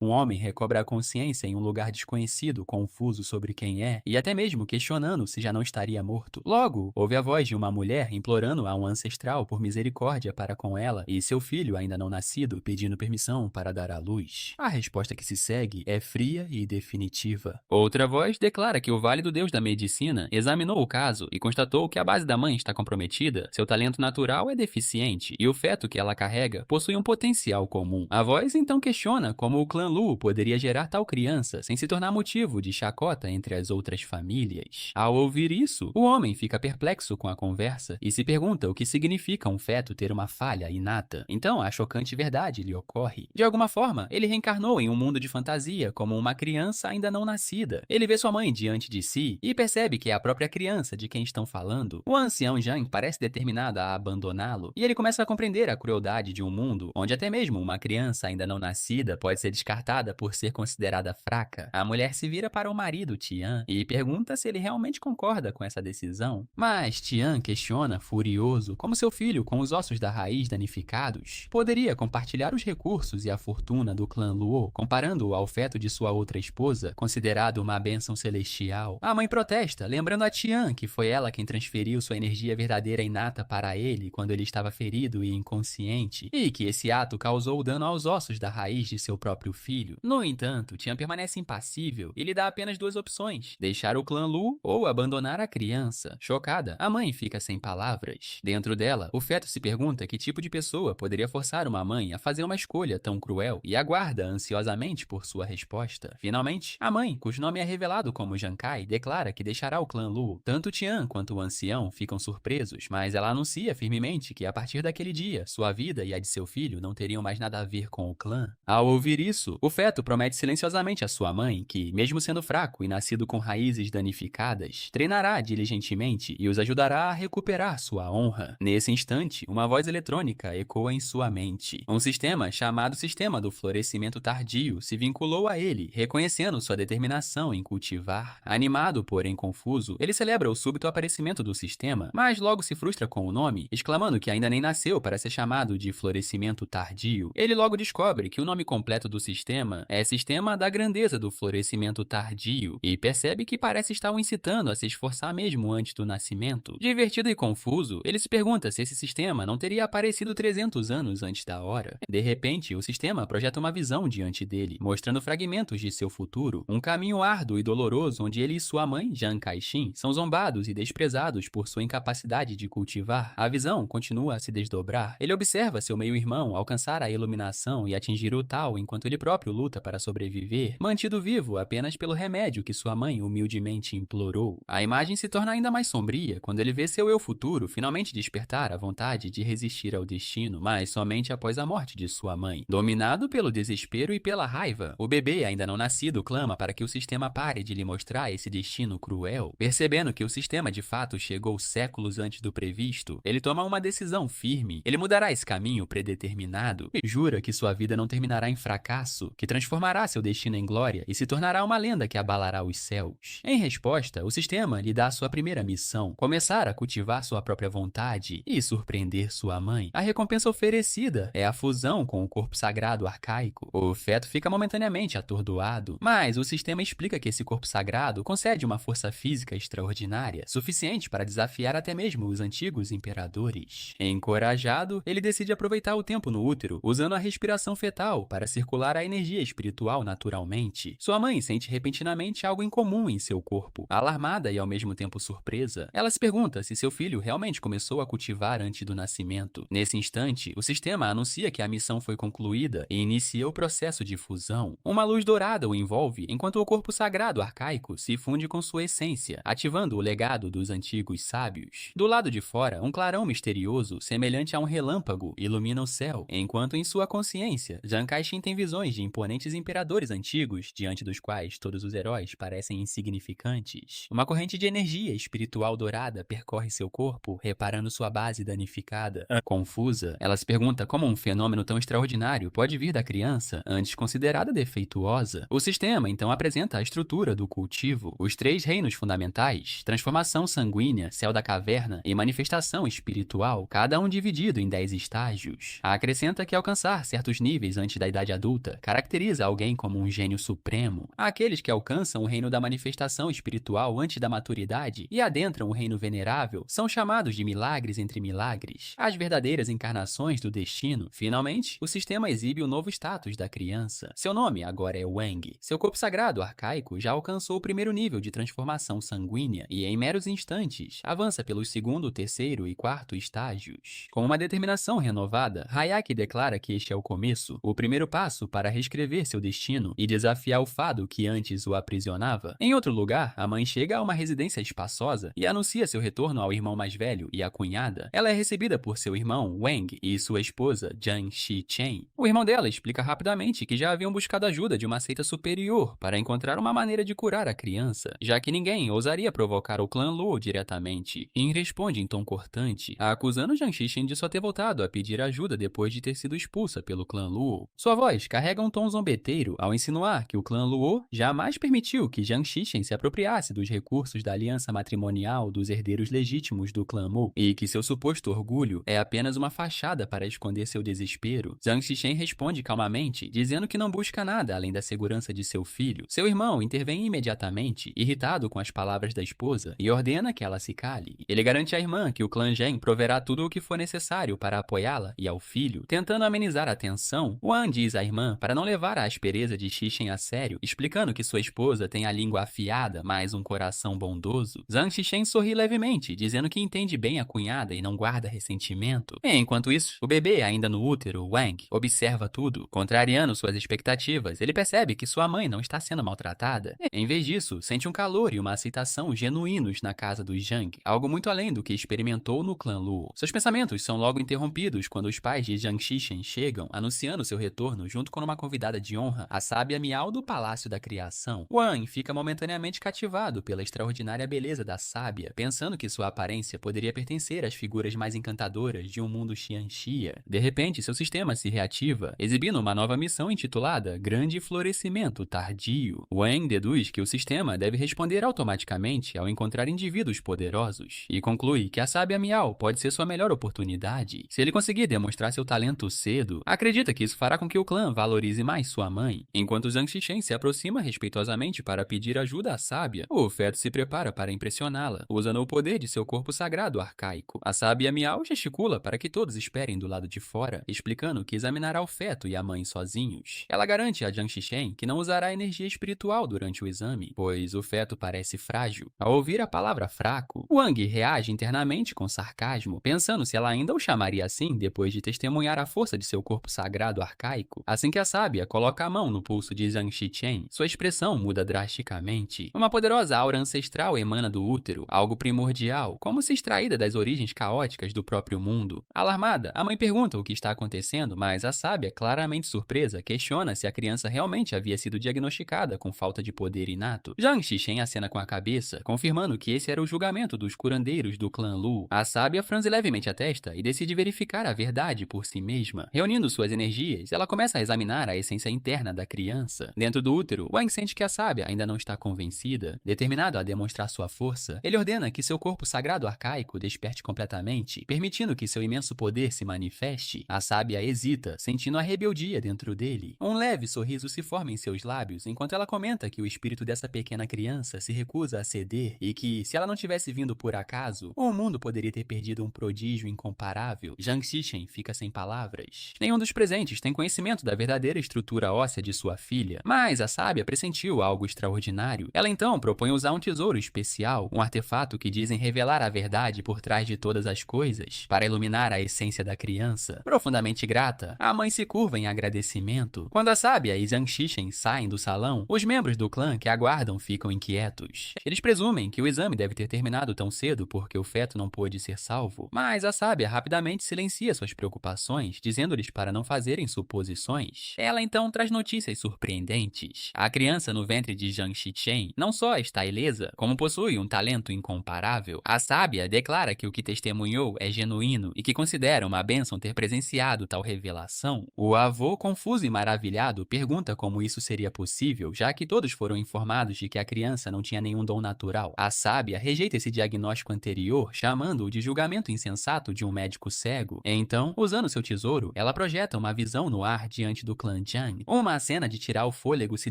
Um homem recobra a consciência em um lugar desconhecido, confuso sobre quem é, e até mesmo questionando se já não estaria morto. Logo, ouve a voz de uma mulher implorando a um ancestral por misericórdia para com ela e seu filho ainda não nascido pedindo permissão para dar à luz. A resposta que se segue é fria e definitiva. Outra voz declara que o válido deus da medicina examinou o caso e constatou que a base da mãe está comprometida, seu talento natural é deficiente e o feto que ela carrega possui um potencial comum. A voz então questiona como o clã Lu poderia gerar tal criança sem se tornar motivo de chacota entre as outras famílias. Ao ouvir isso, o homem fica perplexo com a conversa e se pergunta o que significa um feto ter uma falha inata. Então a chocante verdade lhe ocorre. De alguma forma, ele reencarnou em um mundo de fantasia como uma criança ainda não nascida. Ele vê sua mãe diante de si e percebe que é a própria criança de quem estão falando. O ancião Zhang parece determinado a abandoná-lo e ele começa a compreender a crueldade de um mundo onde até mesmo uma criança ainda não nascida pode ser descartada por ser considerada fraca. A mulher se vira para o marido Tian e pergunta se ele realmente concorda com essa decisão. Mas Tian questiona, furioso, como seu filho, com os ossos da raiz danificados, poderia compartilhar os recursos e a fortuna do clã Luo, comparando-o ao feto de sua outra esposa, considerado uma bênção celestial. A mãe protesta, lembrando a Tian que foi ela quem transferiu sua energia verdadeira inata para ele quando ele estava ferido e inconsciente, e que esse ato causou dano aos ossos da raiz de seu próprio filho. No entanto, Tian permanece impassível e lhe dá apenas duas opções: deixar o clã Lu ou abandonar a criança. Chocada, a mãe fica sem palavras. Dentro dela, o feto se pergunta que tipo de pessoa poderia forçar uma mãe a fazer uma escolha tão cruel e aguarda ansiosamente por sua resposta. Finalmente, a mãe, cujo nome é revelado como Jankai, declara que deixará o clã Lu. Tanto Tian quanto o ancião ficam surpresos, mas ela anuncia firmemente que a partir daquele dia, sua vida e a de seu filho não teriam mais nada a ver com o clã. Ao ouvir isso, o feto promete silenciosamente a sua mãe que, mesmo sendo fraco e nascido com raízes danificadas, treinará diligentemente e os ajudará a recuperar sua honra. Nesse instante, uma voz eletrônica ecoa em sua mente. Um sistema chamado Sistema do Florescimento Tardio se vinculou a ele, reconhecendo sua determinação em cultivar. Animado, porém confuso, ele celebra o súbito aparecimento do sistema, mas logo se frustra com o nome, exclamando que ainda nem nasceu para ser chamado de Florescimento Tardio. Ele logo descobre que o nome completo do sistema é Sistema da Grandeza do Florescimento Tardio e percebe que parece estar o incitando a se esforçar mesmo antes do nascimento. Divertido e confuso, ele se pergunta se esse sistema não teria aparecido 300 anos antes da hora. De repente, o sistema projeta uma visão diante dele, mostrando fragmentos de seu futuro, um caminho árduo e doloroso onde ele e sua mãe, Jiang Kaixin, são zombados e desprezados por sua incapacidade de cultivar. A visão continua a se desdobrar. Ele observa seu meio-irmão alcançar a iluminação e atingir o tal enquanto ele próprio luta para sobreviver, mantido vivo apenas pelo remédio que sua mãe humildemente implorou. A imagem se torna ainda mais sombria quando ele vê seu eu futuro finalmente despertar a vontade de resistir ao destino, mas somente após a morte de sua mãe. Dominado pelo desespero e pela raiva, o bebê ainda não nascido clama para que o sistema pare de lhe mostrar esse destino cruel. Percebendo que o sistema de fato chegou séculos antes do previsto, ele toma uma decisão firme. Ele mudará esse caminho predeterminado e jura que sua vida não terminará em fracasso, que transformará seu destino em glória e se tornará uma lenda que abalará os céus. Em resposta, o sistema lhe dá sua primeira missão: começar a cultivar sua própria vontade e surpreender sua mãe. A recompensa oferecida é a fusão com o corpo sagrado arcaico. O feto fica momentaneamente atordoado, mas o sistema explica que esse corpo sagrado concede uma força física extraordinária, suficiente para desafiar até mesmo os antigos imperadores. Encorajado, ele decide aproveitar o tempo no útero, usando a respiração fetal para circular a energia espiritual naturalmente. Sua mãe sente repentinamente algo incomum em seu corpo. Alarmada e ao mesmo tempo surpresa, ela se pergunta se seu filho realmente começou a cultivar antes do nascimento. Nesse instante, o sistema anuncia que a missão foi concluída e inicia o processo de fusão. Uma luz dourada o envolve, enquanto o corpo sagrado arcaico se funde com sua essência, ativando o legado dos antigos sábios. Do lado de fora, um clarão misterioso, semelhante a um relâmpago, ilumina o céu, enquanto em sua consciência, Jiang Kaixin tem visões de imponentes imperadores antigos, diante dos quais todos os heróis parecem insignificantes. Uma corrente de energia espiritual dourada percorre seu corpo, reparando sua base danificada. Confusa, ela se pergunta como um fenômeno tão extraordinário pode vir da criança, antes considerada defeituosa. O sistema então apresenta a estrutura do cultivo, os três reinos fundamentais: transformação sanguínea, céu da caverna e manifestação espiritual, cada um dividido em 10 estágios. Acrescenta que alcançar certos níveis antes da idade adulta, caracteriza alguém como um gênio supremo. Aqueles que alcançam o reino da manifestação espiritual antes da maturidade e adentram o reino venerável são chamados de milagres entre milagres, as verdadeiras encarnações do destino. Finalmente, o sistema exibe o novo status da criança. Seu nome agora é Wang. Seu corpo sagrado arcaico já alcançou o primeiro nível de transformação sanguínea e, em meros instantes, avança pelos segundo, terceiro e quarto estágios. Com uma determinação renovada, Hayaki declara que este é o começo, o primeiro passo para reescrever seu destino e desafiar o fado que antes o aprisionava. Em outro lugar, a mãe chega a uma residência espaçosa e anuncia seu retorno ao irmão mais velho e à cunhada. Ela é recebida por seu irmão, Wang, e sua esposa, Jiang Shichen. O irmão dela explica rapidamente que já haviam buscado ajuda de uma seita superior para encontrar uma maneira de curar a criança, já que ninguém ousaria provocar o clã Luo diretamente. Yin responde em tom cortante, acusando Jiang Shichen de só ter voltado a pedir ajuda depois de ter sido expulsa pelo clã Luo. Sua voz carrega um tom zombeteiro ao insinuar que o clã Luo jamais permitiu que Jiang Shichen se apropriasse dos recursos da aliança matrimonial dos herdeiros legítimos do clã Mu e que seu suposto orgulho é apenas uma fachada para esconder seu desespero. Jiang Shichen responde calmamente, dizendo que não busca nada além da segurança de seu filho. Seu irmão intervém imediatamente, irritado com as palavras da esposa, e ordena que ela se cale. Ele garante à irmã que o clã Zhen proverá tudo o que for necessário para apoiá-la e ao filho. Tentando amenizar a tensão, Wang diz à irmã para não levar a aspereza de Shichen a sério, explicando que sua esposa tem a língua afiada, mas um coração bondoso. Jiang Shichen sorri levemente, dizendo que entende bem a cunhada e não guarda ressentimento. Enquanto isso, o bebê ainda no útero, Wang, observa tudo. Contrariando suas expectativas, ele percebe que sua mãe não está sendo maltratada. Em vez disso, sente um calor e uma aceitação genuínos na casa dos Jiang, algo muito além do que experimentou no clã Luo. Seus pensamentos são logo interrompidos quando os pais de Jiang Shichen chegam, anunciando seu retorno junto com uma convidada de honra, a sábia Miao do Palácio da Criação. Wang fica momentaneamente cativado pela extraordinária beleza da sábia, pensando que sua aparência poderia pertencer às figuras mais encantadoras de um mundo Xianxia. De repente, seu sistema se reativa, exibindo uma nova missão intitulada Grande Florescimento Tardio. Wang deduz que o sistema deve responder automaticamente ao encontrar indivíduos poderosos, e conclui que a sábia Miao pode ser sua melhor oportunidade. Se ele conseguir demonstrar seu talento cedo, acredita que isso fará com que o clã valorize mais sua mãe. Enquanto Jiang Shichen se aproxima respeitosamente para pedir ajuda à sábia, o feto se prepara para impressioná-la, usando o poder de seu corpo sagrado arcaico. A sábia Miao gesticula para que todos esperem do lado de fora, explicando que examinará o feto e a mãe sozinhos. Ela garante a Jiang Shichen que não usará energia espiritual durante o exame, pois o feto parece frágil. Ao ouvir a palavra fraco, Wang reage internamente com sarcasmo, pensando se ela ainda o chamaria assim depois de testemunhar a força de seu corpo sagrado arcaico. Assim que a sábia coloca a mão no pulso de Jiang Shichen, sua expressão muda drasticamente. Uma poderosa aura ancestral emana do útero, algo primordial, como se extraída das origens caóticas do próprio mundo. Alarmada, a mãe pergunta o que está acontecendo, mas a sábia, claramente surpresa, questiona se a criança realmente havia sido diagnosticada com falta de poder inato. Jiang Shichen acena com a cabeça, confirmando que esse era o julgamento dos curandeiros do clã Lu. A sábia franze levemente a testa e decide verificar a verdade por si mesma. Reunindo suas energias, ela começa a examinar a essência interna da criança. Dentro do útero, Wang sente que a sábia ainda não está convencida. Determinado a demonstrar sua força, ele ordena que seu corpo sagrado arcaico desperte completamente, permitindo que seu imenso poder se manifeste. A sábia hesita, sentindo a rebeldia dentro dele. Um leve sorriso se forma em seus lábios enquanto ela comenta que o espírito dessa pequena criança se recusa a ceder e que, se ela não tivesse vindo por acaso, o mundo poderia ter perdido um prodígio incomparável. Jiang Shichen fica sem palavras. Nenhum dos presentes tem conhecimento da verdadeira estrutura óssea de sua filha, mas a sábia pressentiu algo extraordinário. Ela então propõe usar um tesouro especial, um artefato que dizem revelar a verdade por trás de todas as coisas, para iluminar a essência da criança. Profundamente grata, a mãe se curva em agradecimento. Quando a sábia e Jiang Shichen saem do salão, os membros do clã que aguardam ficam inquietos. Eles presumem que o exame deve ter terminado tão cedo porque o feto não pôde ser salvo, mas a sábia rapidamente silencia suas preocupações, dizendo-lhes para não fazerem suposições. Ela então traz notícias surpreendentes. A criança no ventre de Jiang Shichen não só está ilesa, como possui um talento incomparável. A sábia declara que o que testemunhou é genuíno e que considera uma bênção ter presenciado tal revelação. O avô, confuso e maravilhado, pergunta como isso seria possível, já que todos foram informados de que a criança não tinha nenhum dom natural. A sábia rejeita esse diagnóstico anterior, chamando-o de julgamento insensato de um médico cego. Então, usando seu tesouro, ela projeta uma visão no ar diante do clã clã Jiang. Uma cena de tirar o fôlego se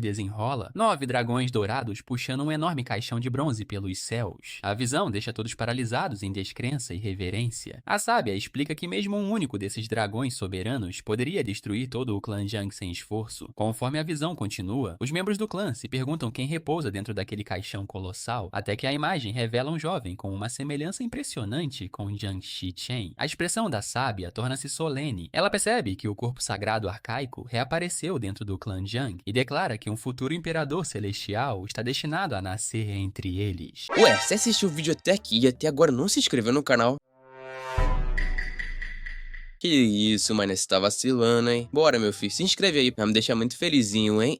desenrola, 9 dragões dourados puxando um enorme caixão de bronze pelos céus. A visão deixa todos paralisados em descrença e reverência. A sábia explica que mesmo um único desses dragões soberanos poderia destruir todo o clã Jiang sem esforço. Conforme a visão continua, os membros do clã se perguntam quem repousa dentro daquele caixão colossal, até que a imagem revela um jovem com uma semelhança impressionante com Jiang Shichen. A expressão da sábia torna-se solene. Ela percebe que o corpo sagrado arcaico reapareceu dentro do clã Jiang e declara que um futuro imperador celestial está destinado a nascer entre eles. Ué, você assistiu o vídeo até aqui e até agora não se inscreveu no canal? Que isso, mano, você tá vacilando, hein? Bora, meu filho, se inscreve aí pra me deixar muito felizinho, hein?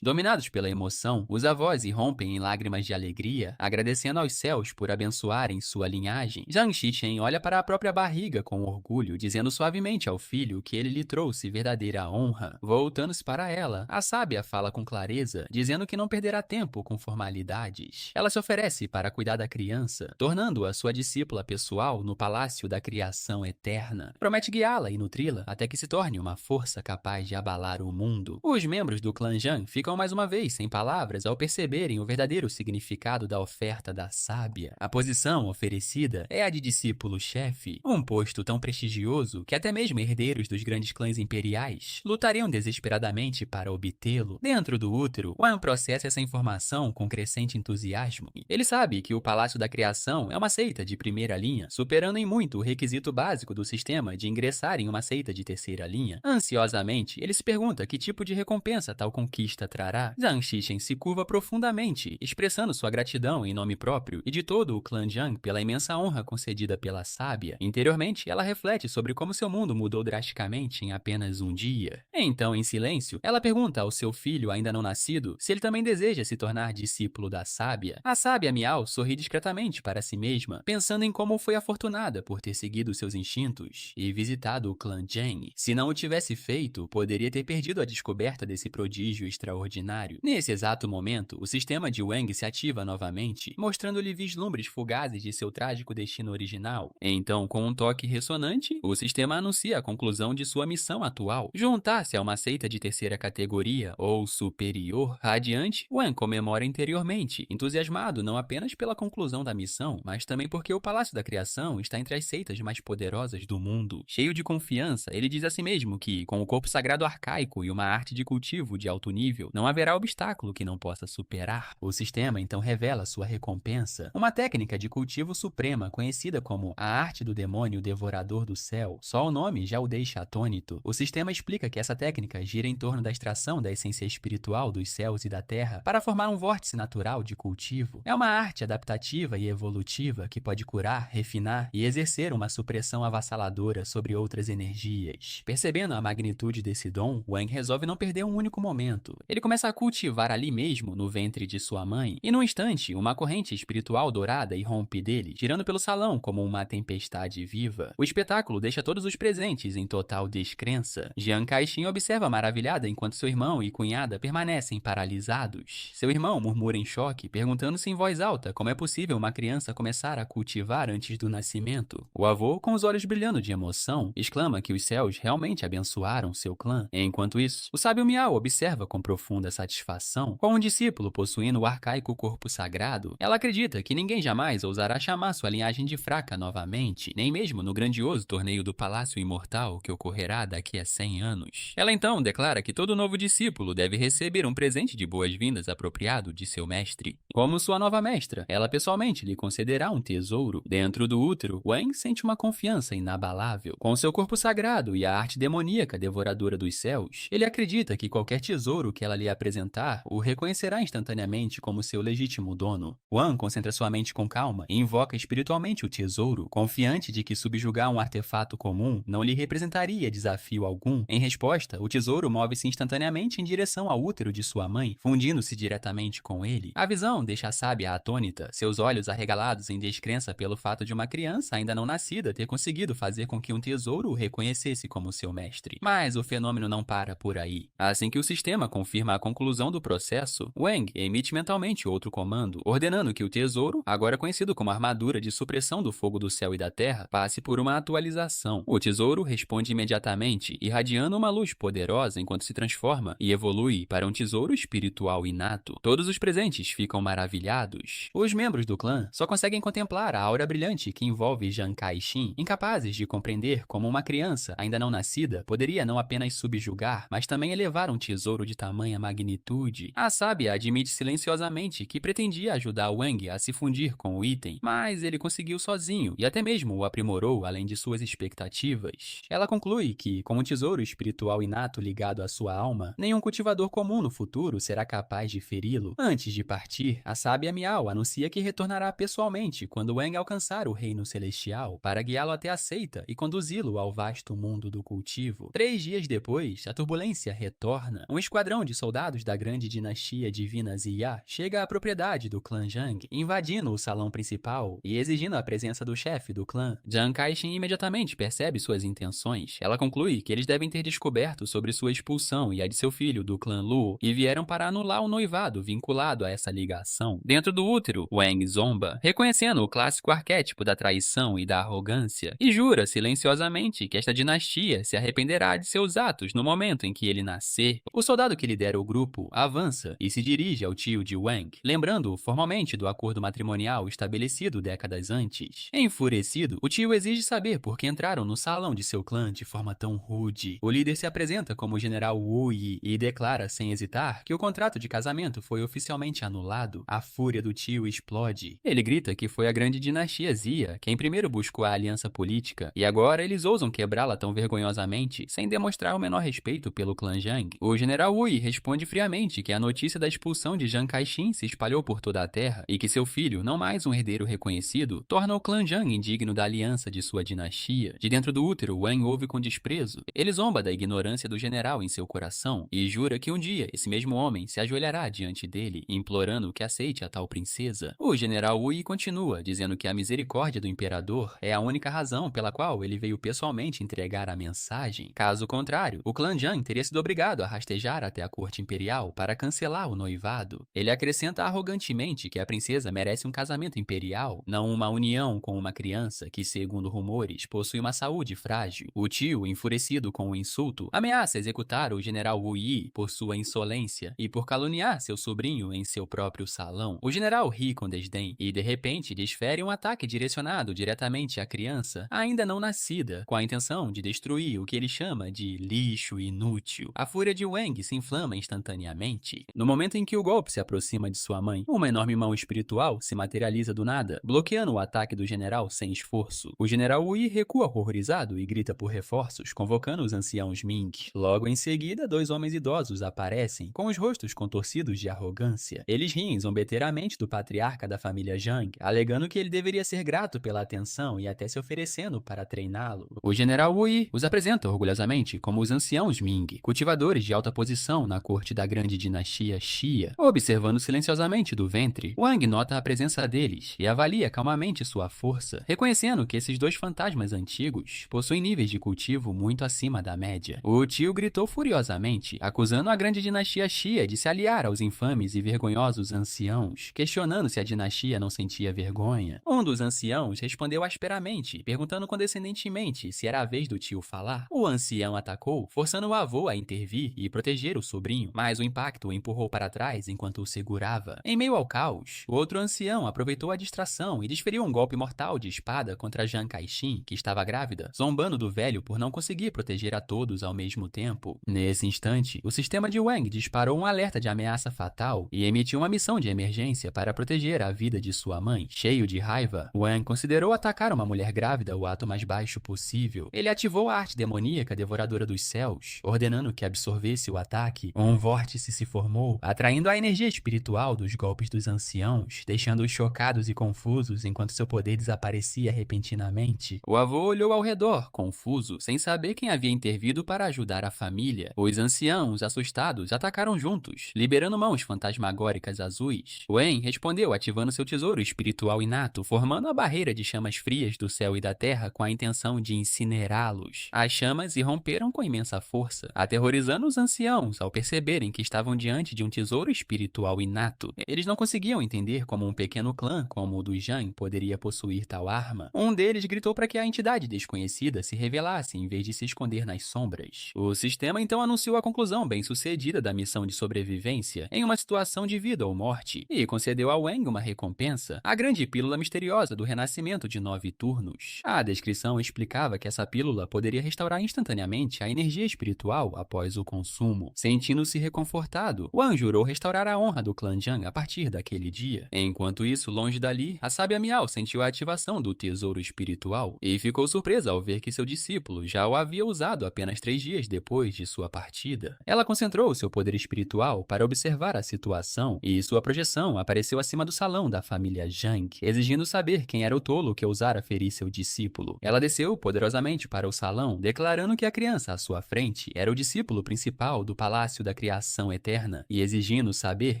Dominados pela emoção, os avós irrompem em lágrimas de alegria, agradecendo aos céus por abençoarem sua linhagem. Jiang Shichen olha para a própria barriga com orgulho, dizendo suavemente ao filho que ele lhe trouxe verdadeira honra. Voltando-se para ela, a sábia fala com clareza, dizendo que não perderá tempo com formalidades. Ela se oferece para cuidar da criança, tornando-a sua discípula pessoal no palácio da criação eterna. Promete guiá-la e nutri-la até que se torne uma força capaz de abalar o mundo. Os membros do clã Jiang ficam mais uma vez sem palavras ao perceberem o verdadeiro significado da oferta da sábia. A posição oferecida é a de discípulo-chefe, um posto tão prestigioso que até mesmo herdeiros dos grandes clãs imperiais lutariam desesperadamente para obtê-lo. Dentro do útero, Wan processa essa informação com crescente entusiasmo. Ele sabe que o Palácio da Criação é uma seita de primeira linha, superando em muito o requisito básico do sistema de ingressar em uma seita de terceira linha. Ansiosamente, ele se pergunta que tipo de recompensa tal conquista trará. Jiang Shichen se curva profundamente, expressando sua gratidão em nome próprio e de todo o clã Jiang pela imensa honra concedida pela sábia. Interiormente, ela reflete sobre como seu mundo mudou drasticamente em apenas um dia. Então, em silêncio, ela pergunta ao seu filho ainda não nascido se ele também deseja se tornar discípulo da sábia. A sábia Miao sorri discretamente para si mesma, pensando em como foi afortunada por ter seguido seus instintos e visitado o clã Jiang. Se não o tivesse feito, poderia ter perdido a descoberta desse prodígio extraordinário. Nesse exato momento, o sistema de Wang se ativa novamente, mostrando-lhe vislumbres fugazes de seu trágico destino original. Então, com um toque ressonante, o sistema anuncia a conclusão de sua missão atual: juntar-se a uma seita de terceira categoria ou superior. Radiante, Wang comemora interiormente, entusiasmado não apenas pela conclusão da missão, mas também porque o Palácio da Criação está entre as seitas mais poderosas do mundo. Cheio de confiança, ele diz a si mesmo que, com o corpo sagrado arcaico e uma arte de cultivo de alto nível, não haverá obstáculo que não possa superar. O sistema então revela sua recompensa, uma técnica de cultivo suprema conhecida como a arte do demônio devorador do céu. Só o nome já o deixa atônito. O sistema explica que essa técnica gira em torno da extração da essência espiritual dos céus e da terra para formar um vórtice natural de cultivo. É uma arte adaptativa e evolutiva que pode curar, refinar e exercer uma supressão avassaladora sobre outras energias. Percebendo a magnitude desse dom, Wang resolve não perder um único momento. Ele começa a cultivar ali mesmo, no ventre de sua mãe, e num instante, uma corrente espiritual dourada irrompe dele, girando pelo salão como uma tempestade viva. O espetáculo deixa todos os presentes em total descrença. Jiang Caixin observa maravilhada enquanto seu irmão e cunhada permanecem paralisados. Seu irmão murmura em choque, perguntando-se em voz alta como é possível uma criança começar a cultivar antes do nascimento. O avô, com os olhos brilhando de emoção, exclama que os céus realmente abençoaram seu clã. Enquanto isso, o sábio Miao observa com profunda satisfação. Com um discípulo possuindo o arcaico corpo sagrado, ela acredita que ninguém jamais ousará chamar sua linhagem de fraca novamente, nem mesmo no grandioso torneio do Palácio Imortal que ocorrerá daqui a 100 anos. Ela então declara que todo novo discípulo deve receber um presente de boas-vindas apropriado de seu mestre. Como sua nova mestra, ela pessoalmente lhe concederá um tesouro. Dentro do útero, Wang sente uma confiança inabalável. Com seu corpo sagrado e a arte demoníaca devoradora dos céus, ele acredita que qualquer tesouro que ela lhe apresentar o reconhecerá instantaneamente como seu legítimo dono. Wang concentra sua mente com calma e invoca espiritualmente o tesouro, confiante de que subjugar um artefato comum não lhe representaria desafio algum. Em resposta, o tesouro move-se instantaneamente em direção ao útero de sua mãe, fundindo-se diretamente com ele. A visão deixa a sábia atônita, seus olhos arregalados em descrença pelo fato de uma criança ainda não nascida ter conseguido fazer com que um tesouro o reconhecesse como seu mestre. Mas o fenômeno não para por aí. Assim que o sistema confirma a conclusão do processo, Wang emite mentalmente outro comando, ordenando que o tesouro, agora conhecido como armadura de supressão do fogo do céu e da terra, passe por uma atualização. O tesouro responde imediatamente, irradiando uma luz poderosa enquanto se transforma e evolui para um tesouro espiritual inato. Todos os presentes ficam maravilhados. Os membros do clã só conseguem contemplar a aura brilhante que envolve Jiang Kai-shin, incapazes de compreender como uma criança ainda não nascida poderia não apenas subjugar, mas também elevar um tesouro de tamanha magnitude. A sábia admite silenciosamente que pretendia ajudar Wang a se fundir com o item, mas ele conseguiu sozinho e até mesmo o aprimorou além de suas expectativas. Ela conclui que, com um tesouro espiritual inato ligado à sua alma, nenhum cultivador comum no futuro será capaz de feri-lo. Antes de partir, a sábia Miao anuncia que retornará pessoalmente quando Wang alcançar o reino celestial para guiá-lo até a seita e conduzi-lo ao vasto mundo do cultivo. 3 dias depois, a turbulência retorna. Um esquadrão de soldados da grande dinastia divina Ziya chega à propriedade do clã Zhang, invadindo o salão principal e exigindo a presença do chefe do clã. Jiang Kai-shin imediatamente percebe suas intenções. Ela conclui que eles devem ter descoberto sobre sua expulsão e a de seu filho do clã Luo e vieram para anular o noivado vinculado a essa ligação. Dentro do útero, Wang zomba, reconhecendo o clássico arquétipo da traição e da arrogância, e jura silenciosamente que esta dinastia se arrependerá de seus atos no momento em que ele nascer. O soldado que lidera o grupo avança e se dirige ao tio de Wang, lembrando-o formalmente do acordo matrimonial estabelecido décadas antes. Enfurecido, o tio exige saber por que entraram no salão de seu clã de forma tão rude. O líder se apresenta como o general Wu Yi e declara sem hesitar que o contrato de casamento foi oficialmente anulado. A fúria do tio explode. Ele grita que foi a grande dinastia Ziya quem primeiro buscou a aliança política e agora eles ousam quebrá-la tão vergonhosamente sem demonstrar o menor respeito pelo clã Zhang. O general Wu Yi responde friamente que a notícia da expulsão de Jiang Kai-shin se espalhou por toda a terra e que seu filho, não mais um herdeiro reconhecido, torna o clã Zhang indigno da aliança de sua dinastia. De dentro do útero, Wang ouve com desprezo. Ele zomba da ignorância do general em seu coração e jura que um dia esse mesmo homem se ajoelhará diante dele, implorando que aceite a tal princesa. O general Wu Yi continua, dizendo que a misericórdia do imperador é a única razão pela qual ele veio pessoalmente entregar a mensagem. Caso contrário, o clã Zhang teria sido obrigado a rastejar até a corte imperial para cancelar o noivado. Ele acrescenta arrogantemente que a princesa merece um casamento imperial, não uma união com uma criança que, segundo rumores, possui uma saúde frágil. O tio, enfurecido com o insulto, ameaça executar o general Wu Yi por sua insolência e por caluniar seu sobrinho em seu próprio salão. O general ri com desdém e, de repente, desfere um ataque direcionado diretamente à criança ainda não nascida, com a intenção de destruir o que ele chama de lixo inútil. A fúria de Wang se inflama instantaneamente. No momento em que o golpe se aproxima de sua mãe, uma enorme mão espiritual se materializa do nada, bloqueando o ataque do general sem esforço. O general Wu Yi recua horrorizado e grita por reforços, convocando os anciãos Ming. Logo em seguida, 2 homens idosos aparecem, com os rostos contorcidos de arrogância. Eles riem zombeteiramente do patriarca da família Zhang, alegando que ele deveria ser grato pela atenção e até se oferecendo para treiná-lo. O general Wu Yi os apresenta orgulhosamente como os anciãos Ming, cultivadores de alta posição na corte da grande dinastia Xia. Observando silenciosamente do ventre, Wang nota a presença deles e avalia calmamente sua força, reconhecendo que esses 2 fantasmas antigos possuem níveis de cultivo muito acima da média. O tio gritou furiosamente, acusando a grande dinastia Xia de se aliar aos infames e vergonhosos anciãos, questionando se a dinastia não sentia vergonha. Um dos anciãos respondeu asperamente, perguntando condescendentemente se era a vez do tio falar. O ancião atacou, forçando o avô a intervir e proteger o sobrinho, mas o impacto o empurrou para trás enquanto o segurava. Em meio ao caos, o outro ancião aproveitou a distração e desferiu um golpe mortal de espada contra Jiang Kai-shin, que estava grávida, zombando do velho por não conseguir proteger a todos ao mesmo tempo. Nesse instante, o sistema de Wang disparou um alerta de ameaça fatal e emitiu uma missão de emergência para proteger a vida de sua mãe. Cheio de raiva, Wang considerou atacar uma mulher grávida o ato mais baixo possível. Ele ativou a arte demoníaca devoradora dos céus, ordenando que absorvesse o ataque. Um vórtice se formou, atraindo a energia espiritual dos golpes dos anciãos, deixando-os chocados e confusos enquanto seu poder desaparecia repentinamente. O avô olhou ao redor, confuso, sem saber quem havia intervido para ajudar a família. Os anciãos, assustados, atacaram juntos, liberando mãos fantasmagóricas azuis. Wen respondeu ativando seu tesouro espiritual inato, formando a barreira de chamas frias do céu e da terra com a intenção intenção de incinerá-los. As chamas irromperam com imensa força, aterrorizando os anciãos ao perceberem que estavam diante de um tesouro espiritual inato. Eles não conseguiam entender como um pequeno clã como o dos Zhang poderia possuir tal arma. Um deles gritou para que a entidade desconhecida se revelasse em vez de se esconder nas sombras. O sistema então anunciou a conclusão bem-sucedida da missão de sobrevivência em uma situação de vida ou morte e concedeu a Wang uma recompensa, a grande pílula misteriosa do renascimento de 9 turnos. A descrição explicava que essa pílula poderia restaurar instantaneamente a energia espiritual após o consumo. Sentindo-se reconfortado, Wang jurou restaurar a honra do clã Zhang a partir daquele dia. Enquanto isso, longe dali, a sábia Miao sentiu a ativação do tesouro espiritual e ficou surpresa ao ver que seu discípulo já o havia usado apenas 3 dias depois de sua partida. Ela concentrou seu poder espiritual para observar a situação e sua projeção apareceu acima do salão da família Zhang, exigindo saber quem era o tolo que ousara ferir seu discípulo. Ela desceu poderosamente para o salão, declarando que a criança à sua frente era o discípulo principal do Palácio da Criação Eterna e exigindo saber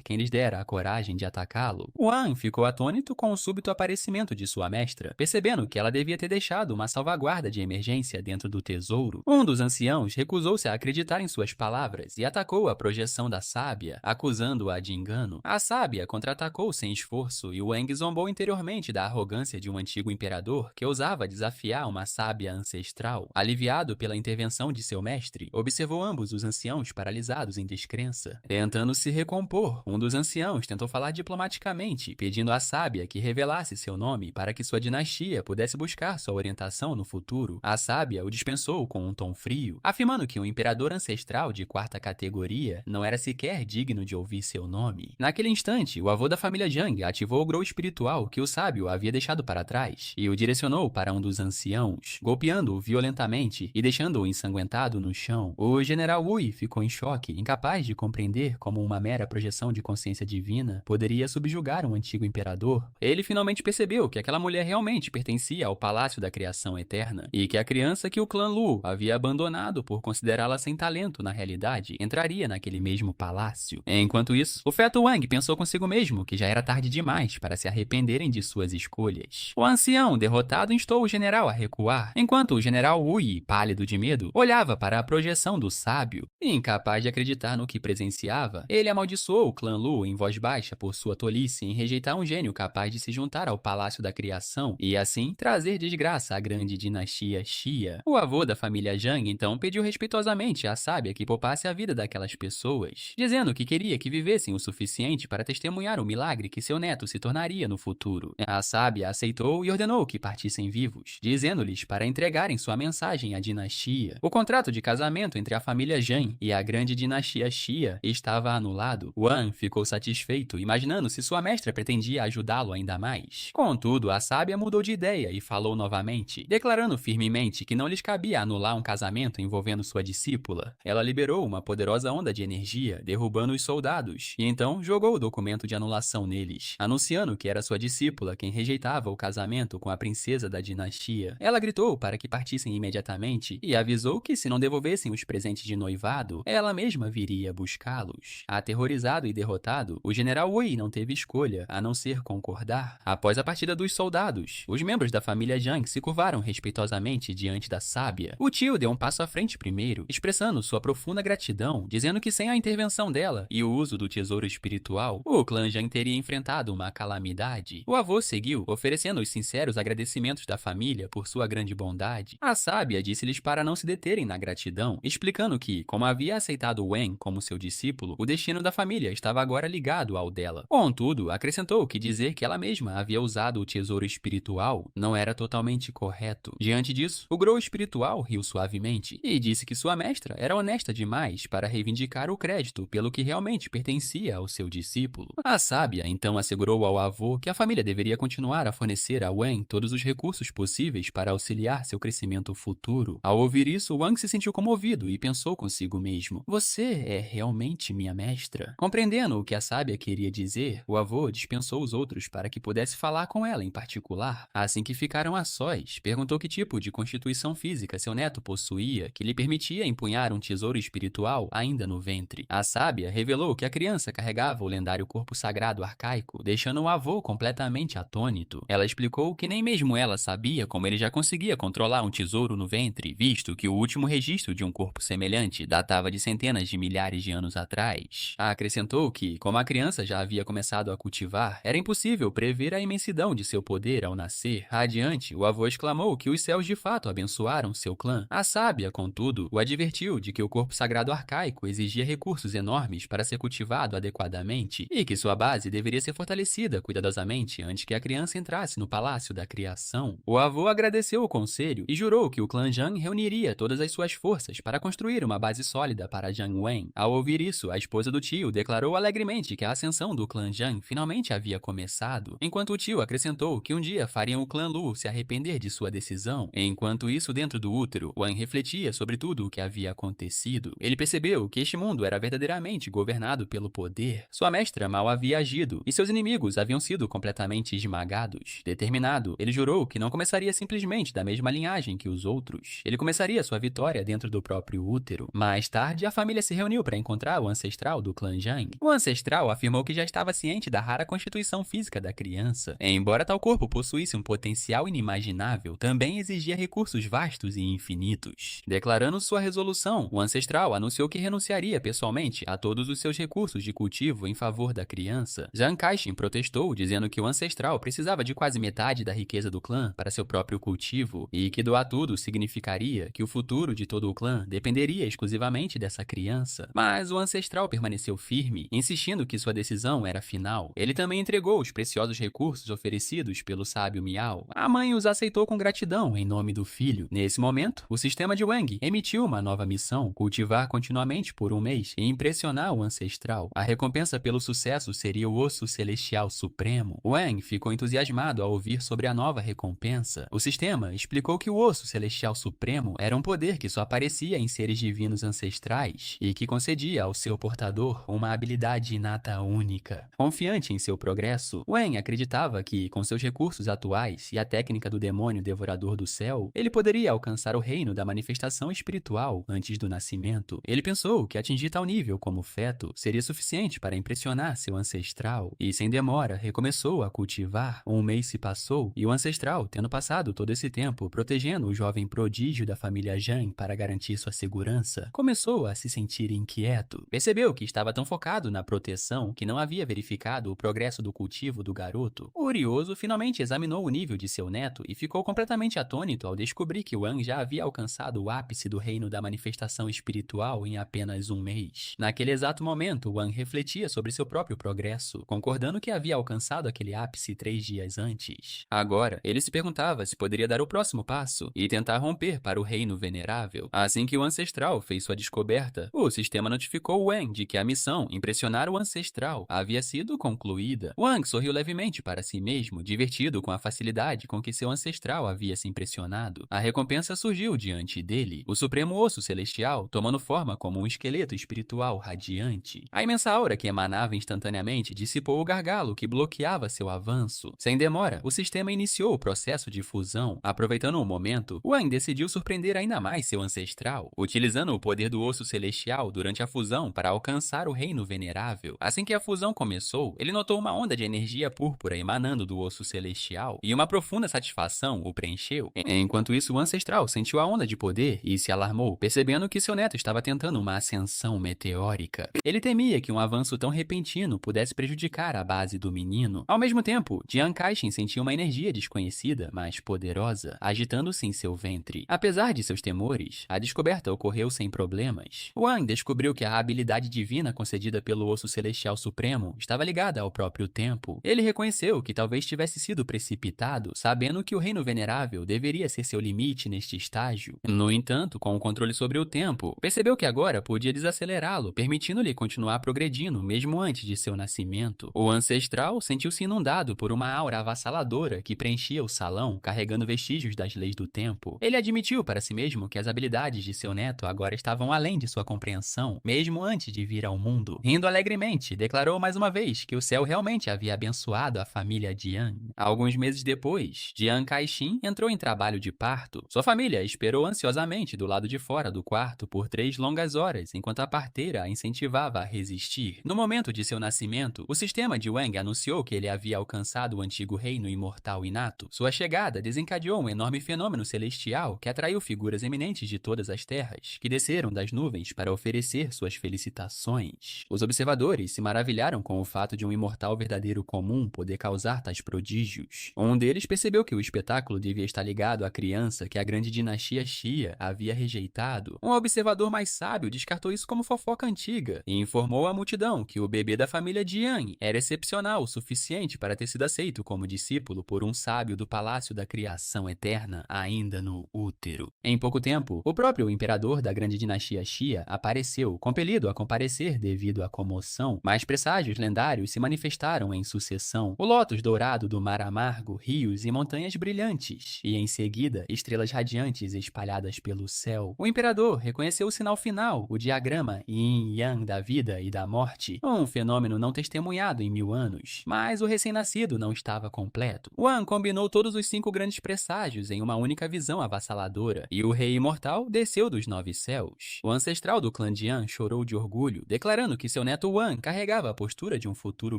quem lhes dera a coragem de atacá-lo. Wang ficou atônito com o súbito aparecimento de sua mestra, percebendo que ela devia ter deixado uma salvaguarda de emergência dentro do tesouro. Um dos anciãos recusou-se a acreditar em suas palavras e atacou a projeção da sábia, acusando-a de engano. A sábia contra-atacou sem esforço e Wang zombou interiormente da arrogância de um antigo imperador que ousava desafiar uma sábia ancestral. Aliviado pela intervenção de seu mestre, observou ambos os anciãos paralisados em descrença. Tentando se recompor, um dos anciãos tentou falar diplomaticamente, pedindo à sábia que revelasse seu nome para que sua dinastia pudesse buscar sua orientação no futuro. A sábia o dispensou com um tom frio, afirmando que um imperador ancestral de 4ª categoria não era sequer digno de ouvir seu nome. Naquele instante, o avô da família Zhang ativou o grow espiritual que o sábio havia deixado para trás e o direcionou para um dos anciãos, golpeando-o violentamente e deixando-o ensanguentado no chão. O general Wei ficou em choque, incapaz de compreender como uma mera projeção de consciência divina poderia subjugar um antigo imperador. Ele finalmente percebeu que aquela mulher realmente pertencia ao Palácio da Criação Eterna e que a criança que o clã Lu havia abandonado por considerá-la sem talento na realidade entraria naquele mesmo palácio. Enquanto isso, o feto Wang pensou consigo mesmo que já era tarde demais para se arrependerem de suas escolhas. O ancião, derrotado, instou o general a recuar, enquanto o general Wei, pálido de medo, olhava para a projeção do sábio. Incapaz de acreditar no que presenciava, ele amaldiçoou o clã Lu em voz baixa por sua tolice em rejeitar um gênio capaz de se juntar ao Palácio da Criação e, assim, trazer desgraça à grande dinastia Xia. O avô da família Zhang, então, pediu respeitosamente à sábia que poupasse a vida daquelas pessoas, dizendo que queria que vivessem o suficiente para testemunhar o milagre que seu neto se tornaria no futuro. A sábia aceitou e ordenou que partissem vivos, dizendo-lhes para entregarem sua mensagem à dinastia. O contrato de casamento entre a família Zhang e a grande dinastia Xia estava anulado. Wang ficou satisfeito, imaginando se sua mestra pretendia ajudá-lo ainda mais. Contudo, a sábia mudou de ideia e falou novamente, declarando firmemente que não lhes cabia anular um casamento envolvendo sua discípula. Ela liberou uma poderosa onda de energia, derrubando os soldados, e então jogou o documento de anulação neles, anunciando que era sua discípula quem rejeitava o casamento com a princesa da dinastia. Ela gritou para que partissem imediatamente e avisou que se não devolvessem os presentes de noivado, ela mesma viria buscá-los. Aterrorizado e derrotado, o general Wei não teve escolha a não ser concordar. Após a partida dos soldados, os membros da família Zhang se curvaram respeitosamente diante da sábia. O tio deu um passo à frente primeiro, expressando sua profunda gratidão, dizendo que sem a intervenção dela e o uso do tesouro espiritual, o clã Zhang teria enfrentado uma calamidade. O avô seguiu, oferecendo os sinceros agradecimentos da família por sua grande bondade. A sábia disse-lhes para não se deterem na gratidão, explicando que, como havia aceitado Wen como seu discípulo, o destino da família estava agora ligado ao dela. Contudo, acrescentou que dizer que ela mesma havia usado o tesouro espiritual não era totalmente correto. Diante disso, o grow espiritual riu suavemente e disse que sua mestra era honesta demais para reivindicar o crédito pelo que realmente pertencia ao seu discípulo. A sábia então assegurou ao avô que a família deveria continuar a fornecer a Wen todos os recursos possíveis para auxiliar seu crescimento futuro. Ao ouvir isso, Wang se sentiu comovido e pensou consigo mesmo: "Você é realmente minha mestra?" Compreendendo o que a sábia queria dizer, o avô dispensou os outros para que pudesse falar com ela em particular. Assim que ficaram a sós, perguntou que tipo de constituição física seu neto possuía que lhe permitia empunhar um tesouro espiritual ainda no ventre. A sábia revelou que a criança carregava o lendário corpo sagrado arcaico, deixando o avô completamente atônito. Ela explicou que nem mesmo ela sabia como ele já conseguia controlar um tesouro no ventre, visto que o último registro de um corpo semelhante datava de centenas de milhares de anos atrás. Acrescentou que, como a criança já havia começado a cultivar, era impossível prever a imensidão de seu poder ao nascer. Adiante, o avô exclamou que os céus de fato abençoaram seu clã. A sábia, contudo, o advertiu de que o corpo sagrado arcaico exigia recursos enormes para ser cultivado adequadamente e que sua base deveria ser fortalecida cuidadosamente antes que a criança entrasse no palácio da criação. O avô agradeceu o conselho e jurou que o clã Zhang reuniria todas as suas forças para construir uma base sólida para Jiang Wen. Ao ouvir isso, a esposa do tio declarou alegremente que a ascensão do clã Zhang finalmente havia começado, enquanto o tio acrescentou que um dia fariam o clã Lu se arrepender de sua decisão. Enquanto isso, dentro do útero, Wan refletia sobre tudo o que havia acontecido. Ele percebeu que este mundo era verdadeiramente governado pelo poder. Sua mestra mal havia agido e seus inimigos haviam sido completamente esmagados. Determinado, ele jurou que não começaria simplesmente da mesma linhagem que os outros. Ele começaria sua vitória dentro do próprio útero. Mais tarde, a família se reuniu para encontrar o ancestral do clã Zhang. O ancestral afirmou que já estava ciente da rara constituição física da criança. Embora tal corpo possuísse um potencial inimaginável, também exigia recursos vastos e infinitos. Declarando sua resolução, o ancestral anunciou que renunciaria pessoalmente a todos os seus recursos de cultivo em favor da criança. Zhang Caixin protestou, dizendo que o ancestral precisava de quase metade da riqueza do clã para seu próprio cultivo e que doar tudo significaria que o futuro de todo o clã dependeria exclusivamente dessa criança. Mas o ancestral permaneceu firme, insistindo que sua decisão era final. Ele também entregou os preciosos recursos oferecidos pelo sábio Miao. A mãe os aceitou com gratidão em nome do filho. Nesse momento, o sistema de Wang emitiu uma nova missão: cultivar continuamente por um mês e impressionar o ancestral. A recompensa pelo sucesso seria o Osso Celestial Supremo. Wang ficou entusiasmado ao ouvir sobre a nova recompensa. O sistema explicou que o Osso Celestial Supremo era um poder que só aparecia em seres divinos ancestrais e que concedia ao seu portador uma habilidade inata única. Confiante em seu progresso, Wang acreditava que, com seus recursos atuais e a técnica do demônio devorador do céu, ele poderia alcançar o reino da manifestação espiritual antes do nascimento. Ele pensou que atingir tal nível como feto seria suficiente para impressionar seu ancestral e, sem demora, recomeçou a cultivar. Um mês se passou e o ancestral, tendo passado todo esse tempo protegendo o jovem prodígio da família Zhang para garantir sua segurança, começou a se sentir inquieto. Percebeu que estava tão focado na proteção que não havia verificado o progresso do cultivo do garoto. O Urioso finalmente examinou o nível de seu neto e ficou completamente atônito ao descobrir que Wang já havia alcançado o ápice do reino da manifestação espiritual em apenas um mês. Naquele exato momento, Wang refletia sobre seu próprio progresso, concordando que havia alcançado aquele ápice 3 dias antes. Agora, ele se perguntava se poderia dar o próximo passo e tentar romper para o reino venerável. Assim que o ancestral fez sua descoberta, o sistema notificou Wang de que a missão, impressionar o ancestral, havia sido concluída. Wang sorriu levemente para si mesmo, divertido com a facilidade com que seu ancestral havia se impressionado. A recompensa surgiu diante dele, o Supremo Osso Celestial, tomando forma como um esqueleto espiritual radiante. A imensa aura que emanava instantaneamente dissipou o gargalo que bloqueava seu avanço. Sem demora, o sistema iniciou o processo de fusão. Aproveitando o momento, Wang decidiu surpreender ainda mais seu ancestral, utilizando o poder do Osso Celestial durante a fusão para alcançar o reino venerável. Assim que a fusão começou, ele notou uma onda de energia púrpura emanando do Osso Celestial e uma profunda satisfação o preencheu. Enquanto isso, o ancestral sentiu a onda de poder e se alarmou, percebendo que seu neto estava tentando uma ascensão meteórica. Ele temia que um avanço tão repentino pudesse prejudicar a base do menino. Ao mesmo tempo, Jiang Caixin sentia uma energia desconhecida, mas poderosa, agitando-se em seu ventre. Apesar de seus temores, a descoberta ocorreu sem problemas. Wang descobriu que a habilidade divina concedida pelo Osso Celestial Supremo estava ligada ao próprio tempo. Ele reconheceu que talvez tivesse sido precipitado, sabendo que o reino venerável deveria ser seu limite neste estágio. No entanto, com o controle sobre o tempo, percebeu que agora podia desacelerá-lo, permitindo-lhe continuar progredindo mesmo antes de seu nascimento. O ancestral sentiu-se inundado por uma aura avassaladora que preenchia o salão, carregando vestígios das leis do tempo. Ele admitiu para si mesmo que as habilidades de seu neto agora estavam além de sua compreensão, mesmo antes de vir ao mundo. Rindo alegremente, declarou mais uma vez que o céu realmente havia abençoado a família Jiang. Alguns meses depois, Jiang Caixin entrou em trabalho de parto. Sua família esperou ansiosamente do lado de fora do quarto por 3 longas horas, enquanto a parteira a incentivava a resistir. No momento de seu nascimento, o sistema de Wang anunciou que ele havia alcançado o antigo reino imortal inato. Sua chegada desencadeou desencadeou um enorme fenômeno celestial que atraiu figuras eminentes de todas as terras, que desceram das nuvens para oferecer suas felicitações. Os observadores se maravilharam com o fato de um imortal verdadeiro comum poder causar tais prodígios. Um deles percebeu que o espetáculo devia estar ligado à criança que a grande dinastia Xia havia rejeitado. Um observador mais sábio descartou isso como fofoca antiga e informou à multidão que o bebê da família Jiang era excepcional o suficiente para ter sido aceito como discípulo por um sábio do Palácio da Criação Eterna, ainda no útero. Em pouco tempo, o próprio imperador da grande dinastia Xia apareceu, compelido a comparecer devido à comoção, mas presságios lendários se manifestaram em sucessão. O lótus dourado do mar amargo, rios e montanhas brilhantes, e em seguida, estrelas radiantes espalhadas pelo céu. O imperador reconheceu o sinal final, o diagrama Yin-Yang da vida e da morte, um fenômeno não testemunhado em 1000 anos. Mas o recém-nascido não estava completo. Wang combinou todos os 5 grandes presságios em uma única visão avassaladora, e o rei imortal desceu dos 9 céus. O ancestral do clã Jiang chorou de orgulho, declarando que seu neto Wang carregava a postura de um futuro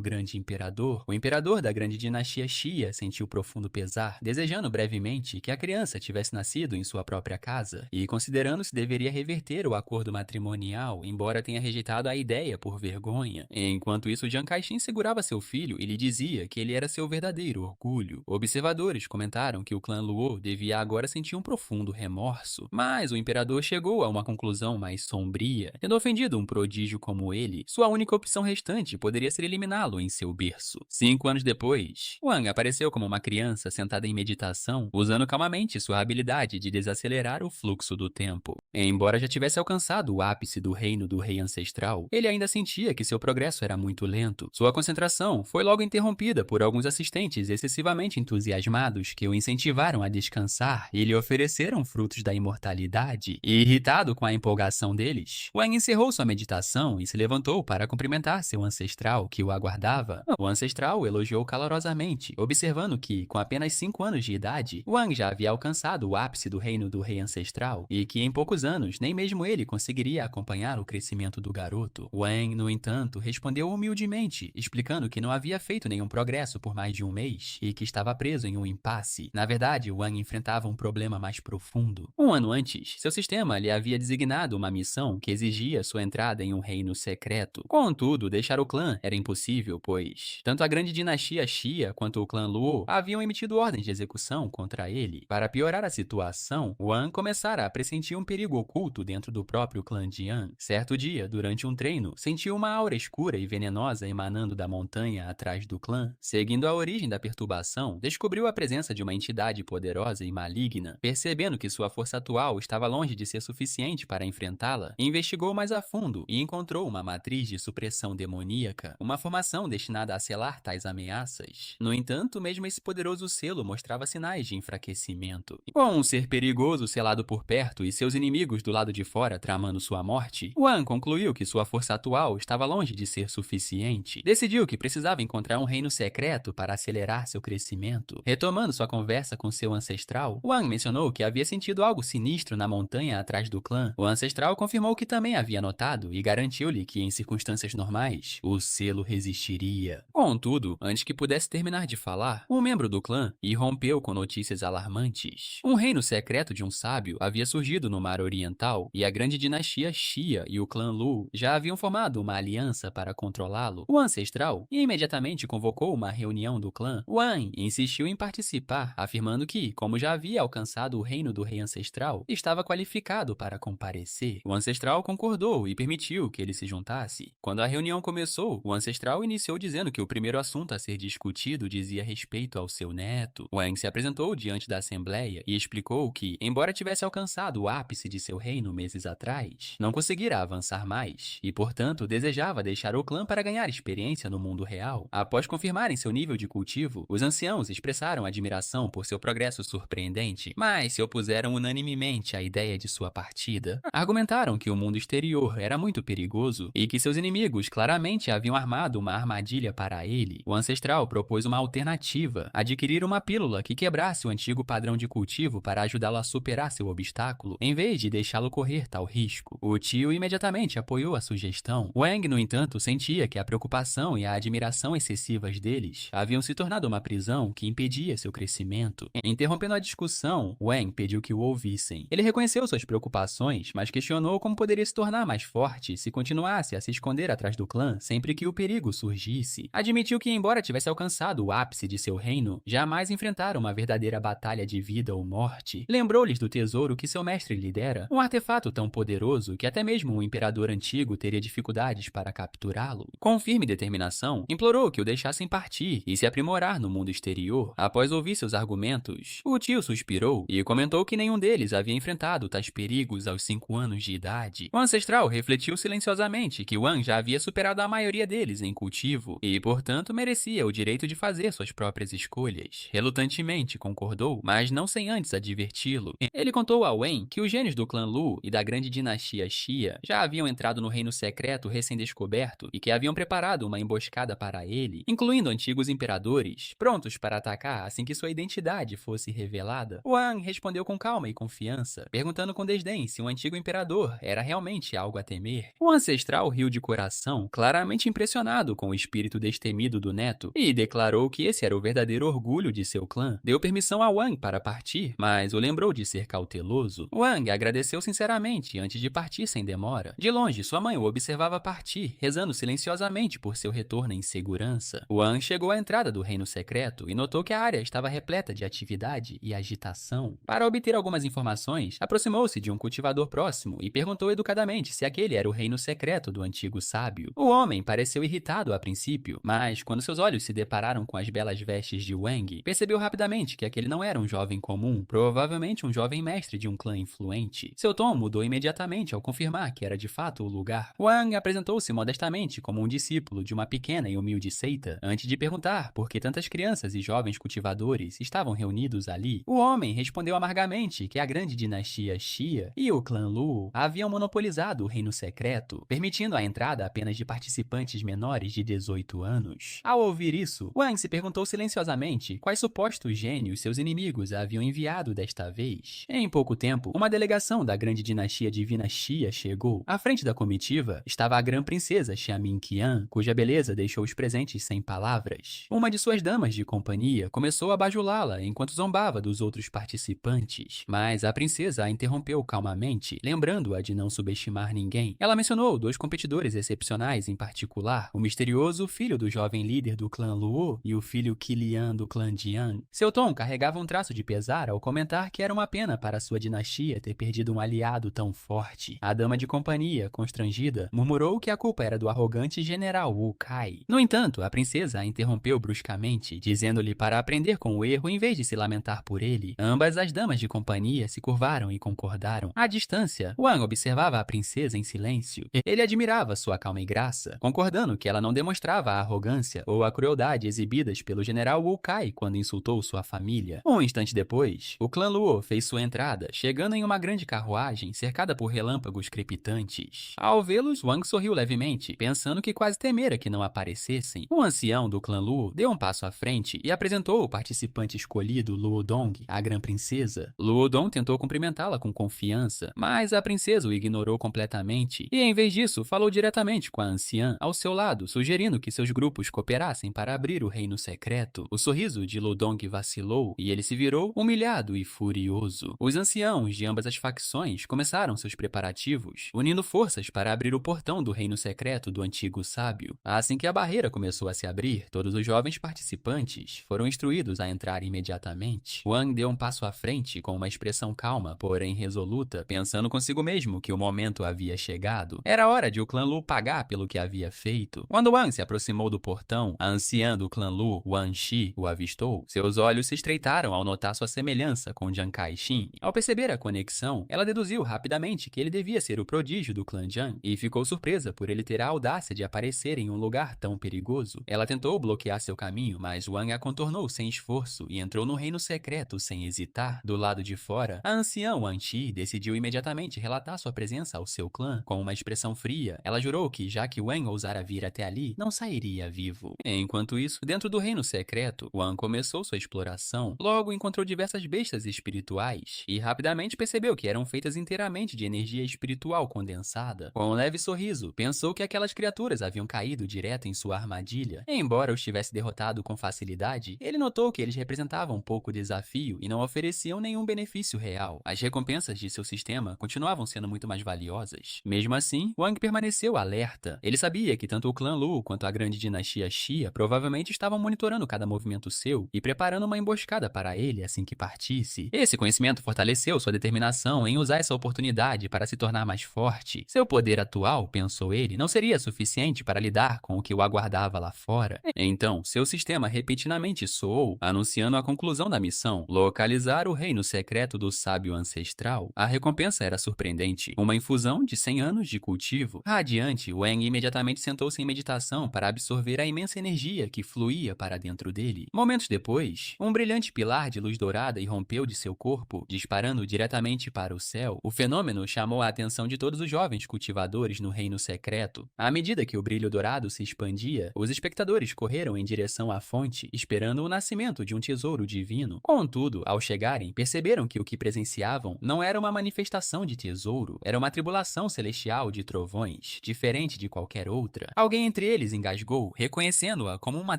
grande imperador. O imperador da grande dinastia Xia sentiu profundo pesar, desejando brevemente que a criança tivesse nascido em sua própria casa, e considerando se deveria reverter o acordo matrimonial, embora tenha rejeitado a ideia por vergonha. Enquanto isso, Jiang Caixin segurava seu filho e lhe dizia que ele era seu verdadeiro orgulho. Observadores comentaram que o clã Luo devia agora sentir um profundo remorso, mas o imperador chegou a uma conclusão mais sombria. Tendo ofendido um prodígio como ele, sua única opção restante poderia ser eliminá-lo em seu berço. 5 anos depois, Wang apareceu como uma criança sentada em meditação, usando calmamente sua habilidade de desacelerar o fluxo do tempo. Embora já tivesse alcançado o ápice do reino do rei ancestral, ele ainda sentia que seu progresso era muito lento. Sua concentração foi logo interrompida por alguns assistentes excessivamente entusiasmados que o incentivaram a descansar e lhe ofereceram frutos da imortalidade. E, irritado com a empolgação deles, Wang encerrou sua meditação e se levantou para cumprimentar seu ancestral, que o aguardava. O ancestral o elogiou calorosamente, observando que, com apenas 5 anos de idade, Wang já havia alcançado o ápice do reino do rei ancestral e que, em poucos anos, nem mesmo ele conseguiria acompanhar o crescimento do garoto. Wang, no entanto, respondeu humildemente, explicando que não havia feito nenhum progresso por mais de um mês e que estava preso em um impasse. Na verdade, Wang enfrentava um problema mais profundo. Um ano antes, seu sistema lhe havia designado uma missão que exigia sua entrada em um reino secreto. Contudo, deixar o clã era impossível, pois tanto a grande dinastia Xia quanto o clã Luo haviam emitido ordens de execução contra ele. Para piorar a situação, Wang começara a pressentir um perigo oculto dentro do próprio clã Jiang. Certo dia, durante um treino, sentiu uma aura escura e venenosa emanando da montanha atrás do clã. Seguindo a origem da perturbação, descobriu a presença de uma entidade poderosa e maligna. Percebendo que sua força atual estava longe de ser suficiente para enfrentá-la, investigou mais a fundo e encontrou uma matriz de supressão demoníaca, uma formação destinada a selar tais ameaças. No entanto, mesmo esse poderoso selo mostrava sinais de enfraquecimento. Com um ser perigoso selado por perto e seus inimigos do lado de fora tramando sua morte, Wang concluiu que sua força atual estava longe de ser suficiente. Decidiu que precisava encontrar um reino secreto para acelerar seu crescimento. Retomando sua conversa com seu ancestral, Wang mencionou que havia sentido algo sinistro na montanha atrás do clã. O ancestral confirmou que também havia notado e garantiu-lhe que, em circunstâncias normais, o selo resistiria. Contudo, antes que pudesse terminar de falar, um membro do clã irrompeu com notícias alarmantes. Um reino secreto de um sábio havia surgido no Mar Oriental e a grande dinastia Xia e o clã Lu já haviam formado uma aliança para controlá-lo. O ancestral imediatamente convocou uma reunião do clã. Wang insistiu em participar, afirmando que, como já havia alcançado o reino do rei ancestral, estava qualificado para comparecer. O ancestral concordou e permitiu que ele se juntasse. Quando a reunião começou, o ancestral iniciou dizendo que o primeiro assunto a ser discutido dizia respeito ao seu neto. Wang se apresentou diante da assembleia e explicou que, embora tivesse alcançado o ápice de seu reino meses atrás, não conseguira avançar mais e, portanto, desejava deixar o clã para ganhar experiência no mundo real. Após confirmarem seu nível de cultivo, os anciãos expressaram admiração por seu progresso surpreendente, mas se opuseram unanimemente à ideia de sua partida. Argumentaram que o mundo exterior era muito perigoso e que seus inimigos claramente haviam armado uma armadilha para ele. O ancestral propôs uma alternativa: adquirir uma pílula que quebrasse o antigo padrão de cultivo para ajudá-lo a superar seu obstáculo, em vez de deixá-lo correr tal risco. O tio imediatamente apoiou a sugestão. Wang, no entanto, sentia que a preocupação e a admiração excessivas deles haviam se tornado uma prisão que impedia seu crescimento. Interrompendo a discussão, Wang pediu que o ouvissem. Ele reconheceu suas preocupações, mas questionou como poderia se tornar mais forte se continuasse a se esconder atrás do clã sempre que o perigo surgisse. Admitiu que, embora tivesse alcançado o ápice de seu reino, jamais enfrentara uma verdadeira batalha de vida ou morte. Lembrou-lhes do tesouro que seu mestre lhe dera, um artefato tão poderoso que até mesmo um imperador antigo teria dificuldades para capturá-lo. Com firme determinação, implorou que o deixassem partir e se aprimorar no mundo exterior. Após ouvir seus argumentos, o tio suspirou e comentou que nenhum deles havia enfrentado tais perigos aos 5 anos de idade. O ancestral refletiu silenciosamente que Wang já havia superado a maioria deles em cultivo e, portanto, merecia o direito de fazer suas próprias escolhas. Relutantemente concordou, mas não sem antes adverti-lo. Ele contou a Wang que os gênios do clã Lu e da grande dinastia Xia já haviam entrado no reino secreto recém-descoberto e que haviam preparado uma emboscada para ele, incluindo antigos imperadores, prontos para atacar assim que sua identidade fosse revelada. Wang respondeu com calma e confiança, perguntando com desdém se um antigo imperador era realmente algo a temer. O ancestral riu de coração, claramente impressionado com o espírito destemido do neto, e declarou que esse era o verdadeiro orgulho de seu clã. Deu permissão a Wang para partir, mas o lembrou de ser cauteloso. Wang agradeceu sinceramente antes de partir sem demora. De longe, sua mãe o observava partir, rezando silenciosamente por seu retorno em segurança. Wang chegou à entrada do reino secreto e notou que a área estava repleta de atividade e agitação. Para obter algumas informações, aproximou-se de um cultivador próximo e perguntou educadamente se aquele era o reino secreto do antigo sábio. O homem pareceu irritado a princípio, mas quando seus olhos se depararam com as belas vestes de Wang, percebeu rapidamente que aquele não era um jovem comum, provavelmente um jovem mestre de um clã influente. Seu tom mudou imediatamente ao confirmar que era de fato o lugar. Wang apresentou-se modestamente como um discípulo de uma pequena e humilde seita, antes de perguntar por que tantas crianças e jovens cultivadores estavam reunidos ali. O homem respondeu amargamente que a grande dinastia Xia e o clã Lu haviam monopolizado o reino secreto, permitindo a entrada apenas de participantes menores de 18 anos. Ao ouvir isso, Wang se perguntou silenciosamente quais supostos gênios seus inimigos haviam enviado desta vez. Em pouco tempo, uma delegação da grande dinastia divina Xia chegou. À frente da comitiva estava a grã-princesa Xiamin Qian, cuja beleza deixou os presentes sem palavras. Uma de suas damas de companhia começou a bajulá-la enquanto zombava dos outros participantes, mas a princesa a interrompeu calmamente, lembrando-a de não subestimar ninguém. Ela mencionou 2 competidores excepcionais em particular, o misterioso filho do jovem líder do clã Luo e o filho Qilian do clã Jian. Seu tom carregava um traço de pesar ao comentar que era uma pena para sua dinastia ter perdido um aliado tão forte. A dama de companhia, constrangida, murmurou que a culpa era do arrogante general Wu Kai. No entanto, a princesa a interrompeu bruscamente, dizendo-lhe para aprender com o erro em vez de se lamentar por ele. Ambas as damas de companhia se curvaram e concordaram. À distância, Wang observava a princesa em silêncio. Ele admirava sua calma e graça, concordando que ela não demonstrava a arrogância ou a crueldade exibidas pelo general Wu Kai quando insultou sua família. Um instante depois, o clã Luo fez sua entrada, chegando em uma grande carruagem cercada por relâmpagos crepitantes. Ao vê-los, Wang sorriu levemente, pensando que quase temera que não aparecessem. O ancião do clã Luo deu um passo à frente e apresentou o participante escolhido, Luo Dong, a grã-princesa. Luo Dong tentou cumprimentá-la com confiança, mas a princesa o ignorou completamente e, em vez disso, falou diretamente com a anciã ao seu lado, sugerindo que seus grupos cooperassem para abrir o reino secreto. O sorriso de Luo Dong vacilou e ele se virou humilhado e furioso. Os anciãos de ambas as facções começaram seus preparativos, unindo forças para abrir o portão do reino secreto do antigo sábio. Assim que a barreira começou a se abrir, todos os jovens participantes foram instruídos a entrar imediatamente. Wang deu um passo à frente com uma expressão calma, porém resoluta, pensando consigo mesmo que o momento havia chegado. Era hora de o clã Lu pagar pelo que havia feito. Quando Wang se aproximou do portão, a anciã do clã Lu, Wang Shi, o avistou. Seus olhos se estreitaram ao notar sua semelhança com Jiang Kaixin. Ao perceber a conexão, ela deduziu rapidamente que ele devia ser o prodígio do clã Jiang e ficou surpresa por ele ter a audácia de aparecer em um lugar tão perigoso. Ela tentou bloquear seu caminho, mas Wang a contornou sem esforço e entrou no reino secreto sem hesitar. Do lado de fora, a anciã Wang Shi decidiu imediatamente relatar sua presença ao seu clã. Com uma expressão fria, ela jurou que, já que Wang ousara vir até ali, não sairia vivo. Enquanto isso, dentro do reino secreto, Wang começou sua exploração. Logo encontrou diversas bestas espirituais e rapidamente percebeu que eram feitas inteiramente de energia espiritual condensada. Com um leve sorriso, pensou que aquelas criaturas haviam caído direto em sua armadilha. Embora os tivesse derrotado com facilidade, ele notou que eles representavam apresentavam pouco desafio e não ofereciam nenhum benefício real. As recompensas de seu sistema continuavam sendo muito mais valiosas. Mesmo assim, Wang permaneceu alerta. Ele sabia que tanto o clã Lu quanto a grande dinastia Xia provavelmente estavam monitorando cada movimento seu e preparando uma emboscada para ele assim que partisse. Esse conhecimento fortaleceu sua determinação em usar essa oportunidade para se tornar mais forte. Seu poder atual, pensou ele, não seria suficiente para lidar com o que o aguardava lá fora. Então, seu sistema repentinamente soou, anunciando a conclusão da missão: localizar o reino secreto do sábio ancestral. A recompensa era surpreendente: uma infusão de 100 anos de cultivo. Radiante, Wang imediatamente sentou-se em meditação para absorver a imensa energia que fluía para dentro dele. Momentos depois, um brilhante pilar de luz dourada irrompeu de seu corpo, disparando diretamente para o céu. O fenômeno chamou a atenção de todos os jovens cultivadores no reino secreto. À medida que o brilho dourado se expandia, os espectadores correram em direção à fonte, esperando o nascimento de um tesouro divino. Contudo, ao chegarem, perceberam que o que presenciavam não era uma manifestação de tesouro, era uma tribulação celestial de trovões, diferente de qualquer outra. Alguém entre eles engasgou, reconhecendo-a como uma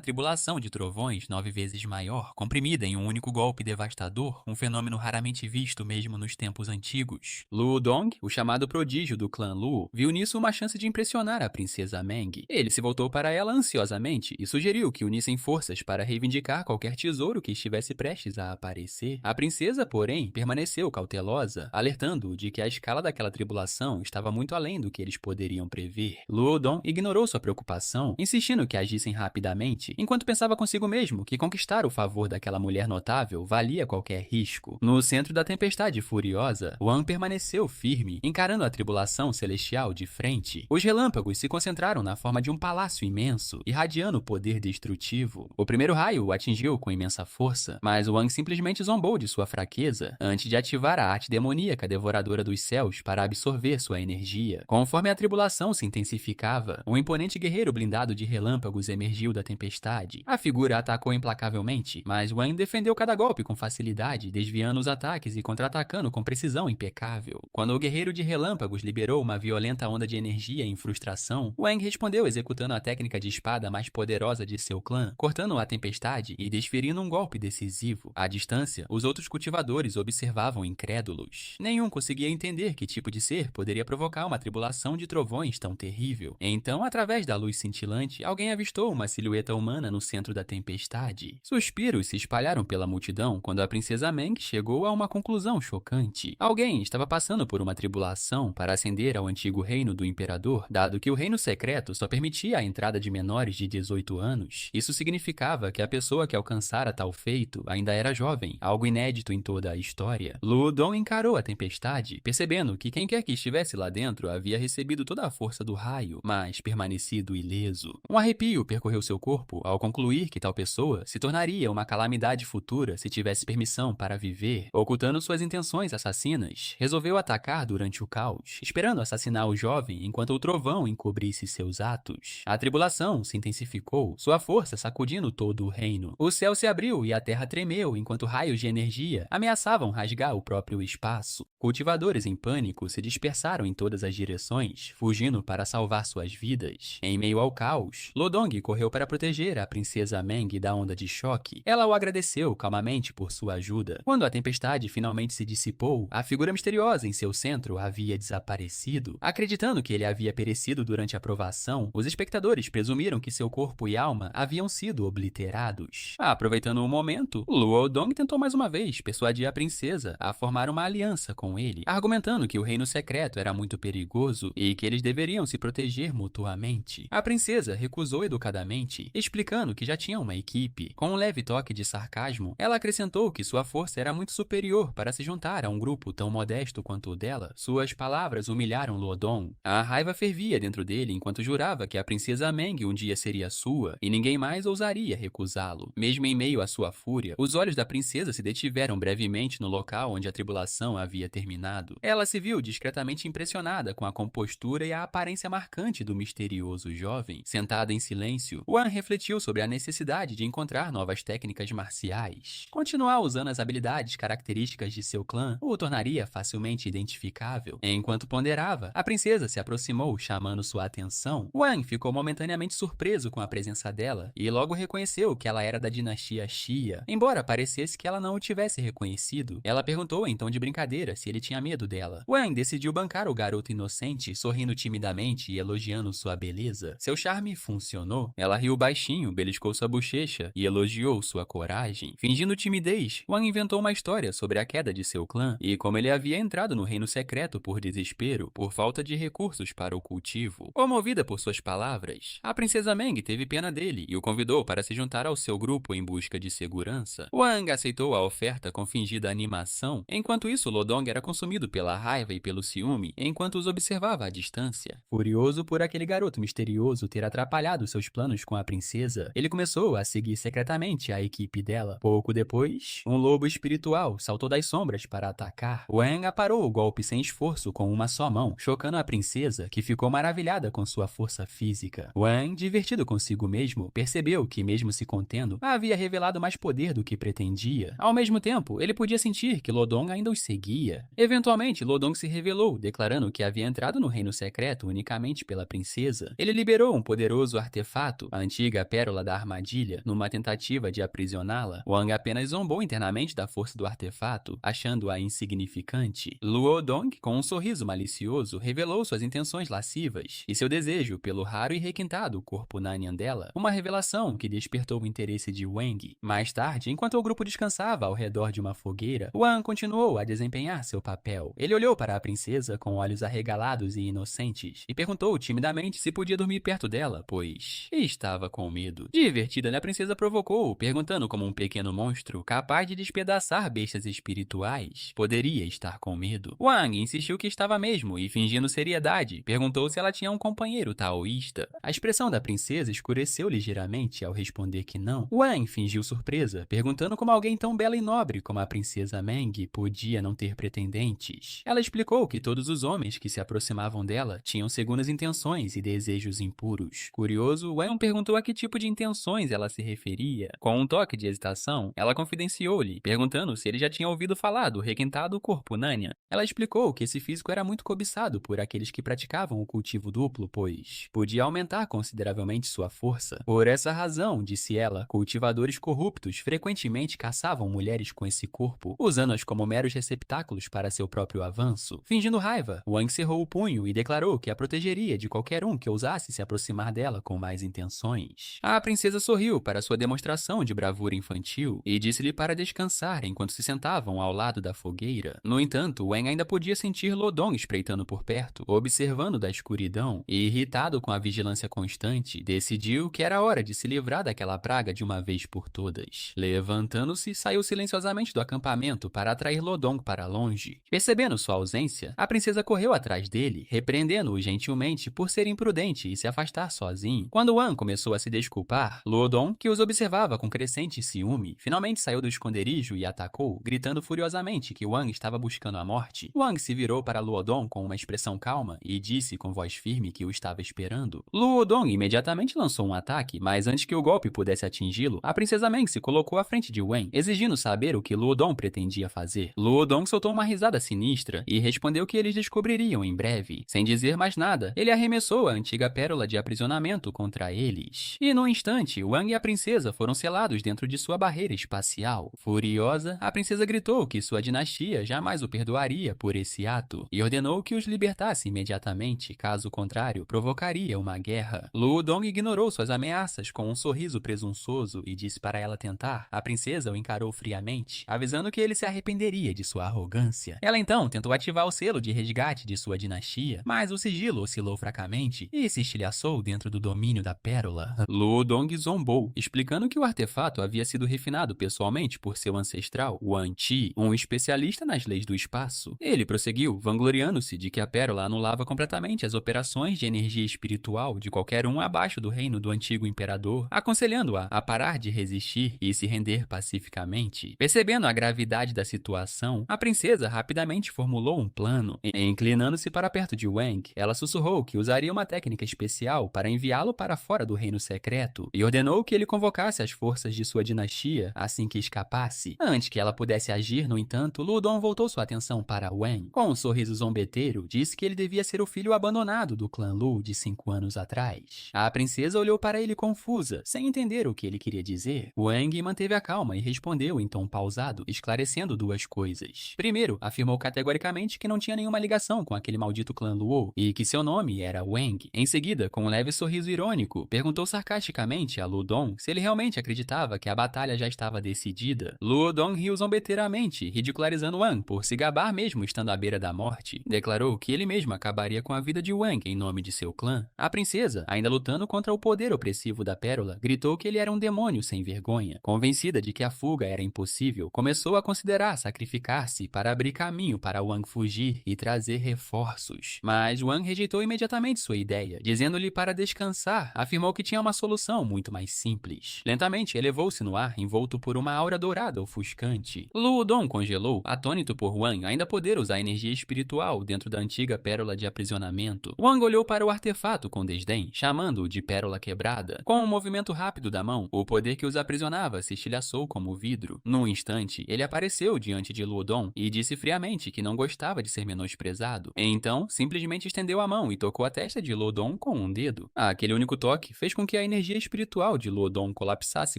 tribulação de trovões 9 vezes maior, comprimida em um único golpe devastador, um fenômeno raramente visto mesmo nos tempos antigos. Lu Dong, o chamado prodígio do clã Lu, viu nisso uma chance de impressionar a princesa Meng. Ele se voltou para ela ansiosamente e sugeriu que unissem forças para reivindicar qualquer tesouro que estivesse prestes a aparecer. A princesa, porém, permaneceu cautelosa, alertando-o de que a escala daquela tribulação estava muito além do que eles poderiam prever. Lu Dong ignorou sua preocupação, insistindo que agissem rapidamente, enquanto pensava consigo mesmo que conquistar o favor daquela mulher notável valia qualquer risco. No centro da tempestade furiosa, Wang permaneceu firme, encarando a tribulação celestial de frente. Os relâmpagos se concentraram na forma de um palácio imenso, irradiando poder destrutivo. O primeiro raio o atingiu com imensa força, mas Wang simplesmente zombou de sua fraqueza, antes de ativar a arte demoníaca devoradora dos céus para absorver sua energia. Conforme a tribulação se intensificava, um imponente guerreiro blindado de relâmpagos emergiu da tempestade. A figura atacou implacavelmente, mas Wang defendeu cada golpe com facilidade, desviando os ataques e contra-atacando com precisão impecável. Quando o guerreiro de relâmpagos liberou uma violenta onda de energia em frustração, Wang respondeu executando a técnica de espada mais poderosa de seu clã, cortando a tempestade e desferindo um golpe decisivo. À distância, os outros cultivadores observavam incrédulos. Nenhum conseguia entender que tipo de ser poderia provocar uma tribulação de trovões tão terrível. Então, através da luz cintilante, alguém avistou uma silhueta humana no centro da tempestade. Suspiros se espalharam pela multidão quando a princesa Meng chegou a uma conclusão chocante. Alguém estava passando por uma tribulação para ascender ao antigo reino do imperador, dado que o reino secreto só permitia a entrada de menores de 18 anos. Isso significava que a pessoa que alcançara tal feito ainda era jovem, algo inédito em toda a história. Lu Dong encarou a tempestade, percebendo que quem quer que estivesse lá dentro havia recebido toda a força do raio, mas permanecido ileso. Um arrepio percorreu seu corpo ao concluir que tal pessoa se tornaria uma calamidade futura se tivesse permissão para viver. Ocultando suas intenções assassinas, resolveu atacar durante o caos, esperando assassinar o jovem enquanto o trovão encobrisse seus atos. A tribulação se intensificou, sua força sacudindo todo o reino. O céu se abriu e a terra tremeu enquanto raios de energia ameaçavam rasgar o próprio espaço. Cultivadores em pânico se dispersaram em todas as direções, fugindo para salvar suas vidas. Em meio ao caos, Lu Dong correu para proteger a princesa Meng da onda de choque. Ela o agradeceu calmamente por sua ajuda. Quando a tempestade finalmente se dissipou, a figura misteriosa em seu centro havia desaparecido. Acreditando que ele havia perecido durante a provação, os espectadores presumiram que seu corpo e alma haviam sido obliterados. Aproveitando o momento, Luo Dong tentou mais uma vez persuadir a princesa a formar uma aliança com ele, argumentando que o reino secreto era muito perigoso e que eles deveriam se proteger mutuamente. A princesa recusou educadamente, explicando que já tinha uma equipe. Com um leve toque de sarcasmo, ela acrescentou que sua força era muito superior para se juntar a um grupo tão modesto quanto o dela. Suas palavras humilharam Luo Dong. A raiva fervia dentro dele enquanto jurava que a princesa Meng um dia seria sua e ninguém mais ousaria recusá-lo. Mesmo em meio à sua fúria, os olhos da princesa se detiveram brevemente no local onde a tribulação havia terminado. Ela se viu discretamente impressionada com a compostura e a aparência marcante do misterioso jovem. Sentada em silêncio, Wang refletiu sobre a necessidade de encontrar novas técnicas marciais. Continuar usando as habilidades características de seu clã o tornaria facilmente identificável. Enquanto ponderava, a princesa se aproximou, chamando sua atenção. Wang ficou momentaneamente surpreso com a presença dela e logo reconheceu que ela era da dinastia Xia. Embora parecesse que ela não o tivesse reconhecido, ela perguntou em tom de brincadeira se ele tinha medo dela. Wang decidiu bancar o garoto inocente, sorrindo timidamente e elogiando sua beleza. Seu charme funcionou. Ela riu baixinho, beliscou sua bochecha e elogiou sua coragem. Fingindo timidez, Wang inventou uma história sobre a queda de seu clã e como ele havia entrado no reino secreto por desespero, por falta de recursos para o cultivo. Comovida por suas palavras, a princesa Meng teve pena dele e o convidou para se juntar ao seu grupo em busca de segurança. Wang aceitou a oferta com fingida animação, enquanto isso Lodong era consumido pela raiva e pelo ciúme, enquanto os observava à distância. Furioso por aquele garoto misterioso ter atrapalhado seus planos com a princesa, ele começou a seguir secretamente a equipe dela. Pouco depois, um lobo espiritual saltou das sombras para atacar. Wang aparou o golpe sem esforço com uma só mão, chocando a princesa, que ficou maravilhada com sua força física. Wang, divertido consigo mesmo, percebeu que, mesmo se contendo, havia revelado mais poder do que pretendia. Ao mesmo tempo, ele podia sentir que Lodong ainda os seguia. Eventualmente, Lodong se revelou, declarando que havia entrado no reino secreto unicamente pela princesa. Ele liberou um poderoso artefato, a antiga pérola da armadilha, numa tentativa de aprisioná-la. Wang apenas zombou internamente da força do artefato, achando-a insignificante. Luodong, com um sorriso malicioso, revelou suas intenções lascivas e seu desejo pelo raro e requintado corpo Nanian dela, uma revelação que despertou o interesse de Wang. Mais tarde, enquanto o grupo descansava ao redor de uma fogueira, Wang continuou a desempenhar seu papel. Ele olhou para a princesa com olhos arregalados e inocentes e perguntou timidamente se podia dormir perto dela, pois estava com medo. Divertida, a princesa provocou, perguntando como um pequeno monstro capaz de despedaçar bestas espirituais poderia estar com medo. Wang insistiu que estava mesmo e, fingindo seriedade, perguntou se ela tinha um companheiro taoísta. A expressão da princesa escureceu ligeiramente ao responder que não. Wang fingiu surpresa, perguntando como alguém tão bela e nobre como a princesa Meng podia não ter pretendentes. Ela explicou que todos os homens que se aproximavam dela tinham segundas intenções e desejos impuros. Curioso, Wang perguntou a que tipo de intenções ela se referia. Com um toque de hesitação, ela confidenciou-lhe, perguntando se ele já tinha ouvido falar do requintado corpo Nanya. Ela explicou que esse físico era muito cobiçado por aqueles que praticavam o cultivo duplo, pois podia aumentar consideravelmente sua força. Por essa razão, disse ela, cultivadores corruptos frequentemente caçavam mulheres com esse corpo, usando-as como meros receptáculos para seu próprio avanço. Fingindo raiva, Wang cerrou o punho e declarou que a protegeria de qualquer um que ousasse se aproximar dela com más intenções. A princesa sorriu para sua demonstração de bravura infantil e disse-lhe para descansar enquanto se sentavam ao lado da fogueira. No entanto, Wang ainda podia sentir Lodong espreitando por perto, observando da escuridão, e irritado com a vigilância constante, decidiu que era hora de se livrar daquela praga de uma vez por todas. Levantando-se, saiu silenciosamente do acampamento para atrair Lodong para longe. Percebendo sua ausência, a princesa correu atrás dele, repreendendo-o gentilmente por ser imprudente e se afastar sozinho. Quando Wang começou a se desculpar, Lodong, que os observava com crescente ciúme, finalmente saiu do esconderijo e atacou, gritando furiosamente que Wang estava buscando a morte. Wang se virou para Luodong com uma expressão calma e disse com voz firme que o estava esperando. Luodong imediatamente lançou um ataque, mas antes que o golpe pudesse atingi-lo, a princesa Meng se colocou à frente de Wang, exigindo saber o que Luodong pretendia fazer. Luodong soltou uma risada sinistra e respondeu que eles descobririam em breve. Sem dizer mais nada, ele arremessou a antiga pérola de aprisionamento contra eles. E num instante, Wang e a princesa foram selados dentro de sua barreira espacial. Furiosa, a princesa gritou que sua dinastia jamais o perdoaria por esse ato e ordenou que os libertasse imediatamente, caso contrário, provocaria uma guerra. Luodong ignorou suas ameaças com um sorriso presunçoso e disse para ela tentar. A princesa o encarou friamente, avisando que ele se arrependeria de sua arrogância. Ela então tentou ativar o selo de resgate de sua dinastia, mas o sigilo oscilou fracamente e se estilhaçou dentro do domínio da pérola. Luodong zombou, explicando que o artefato havia sido refinado pessoalmente por seu ancestral, Wan Qi, um especialista nas leis do espaço. Ele prosseguiu, vangloriando-se de que a pérola anulava completamente as operações de energia espiritual de qualquer um abaixo do reino do antigo imperador, aconselhando-a a parar de resistir e se render pacificamente. Percebendo a gravidade da situação, a princesa rapidamente formulou um plano. Inclinando-se para perto de Wang, ela sussurrou que usaria uma técnica especial para enviá-lo para fora do reino secreto e ordenou que ele convocasse as forças de sua dinastia assim que escapasse. Antes que ela pudesse agir, no entanto, Ludong voltou sua atenção para Wang. Com um sorriso zombeteiro, disse que ele devia ser o filho abandonado do clã Lu de 5 anos atrás. A princesa olhou para ele confusa, sem entender o que ele queria dizer. Wang manteve manteve a calma e respondeu em tom pausado, esclarecendo duas coisas. Primeiro, afirmou categoricamente que não tinha nenhuma ligação com aquele maldito clã Luo e que seu nome era Wang. Em seguida, com um leve sorriso irônico, perguntou sarcasticamente a Lu Dong se ele realmente acreditava que a batalha já estava decidida. Lu Dong riu zombeteiramente, ridicularizando Wang por se gabar mesmo estando à beira da morte. Declarou que ele mesmo acabaria com a vida de Wang em nome de seu clã. A princesa, ainda lutando contra o poder opressivo da pérola, gritou que ele era um demônio sem vergonha. Convencida de que a fuga era impossível, começou a considerar sacrificar-se para abrir caminho para Wang fugir e trazer reforços. Mas Wang rejeitou imediatamente sua ideia, dizendo-lhe para descansar. Afirmou que tinha uma solução muito mais simples. Lentamente elevou-se no ar, envolto por uma aura dourada ofuscante. Lu Dong congelou, atônito por Wang ainda poder usar energia espiritual dentro da antiga pérola de aprisionamento. Wang olhou para o artefato com desdém, chamando-o de pérola quebrada. Com um movimento rápido da mão, o poder que os aprisionava se estilhaçou como vidro. Num instante, ele apareceu diante de Lu Dong e disse friamente que não gostava de ser menosprezado. Então, simplesmente estendeu a mão e tocou a testa de Lu Dong com um dedo. Aquele único toque fez com que a energia espiritual de Lu Dong colapsasse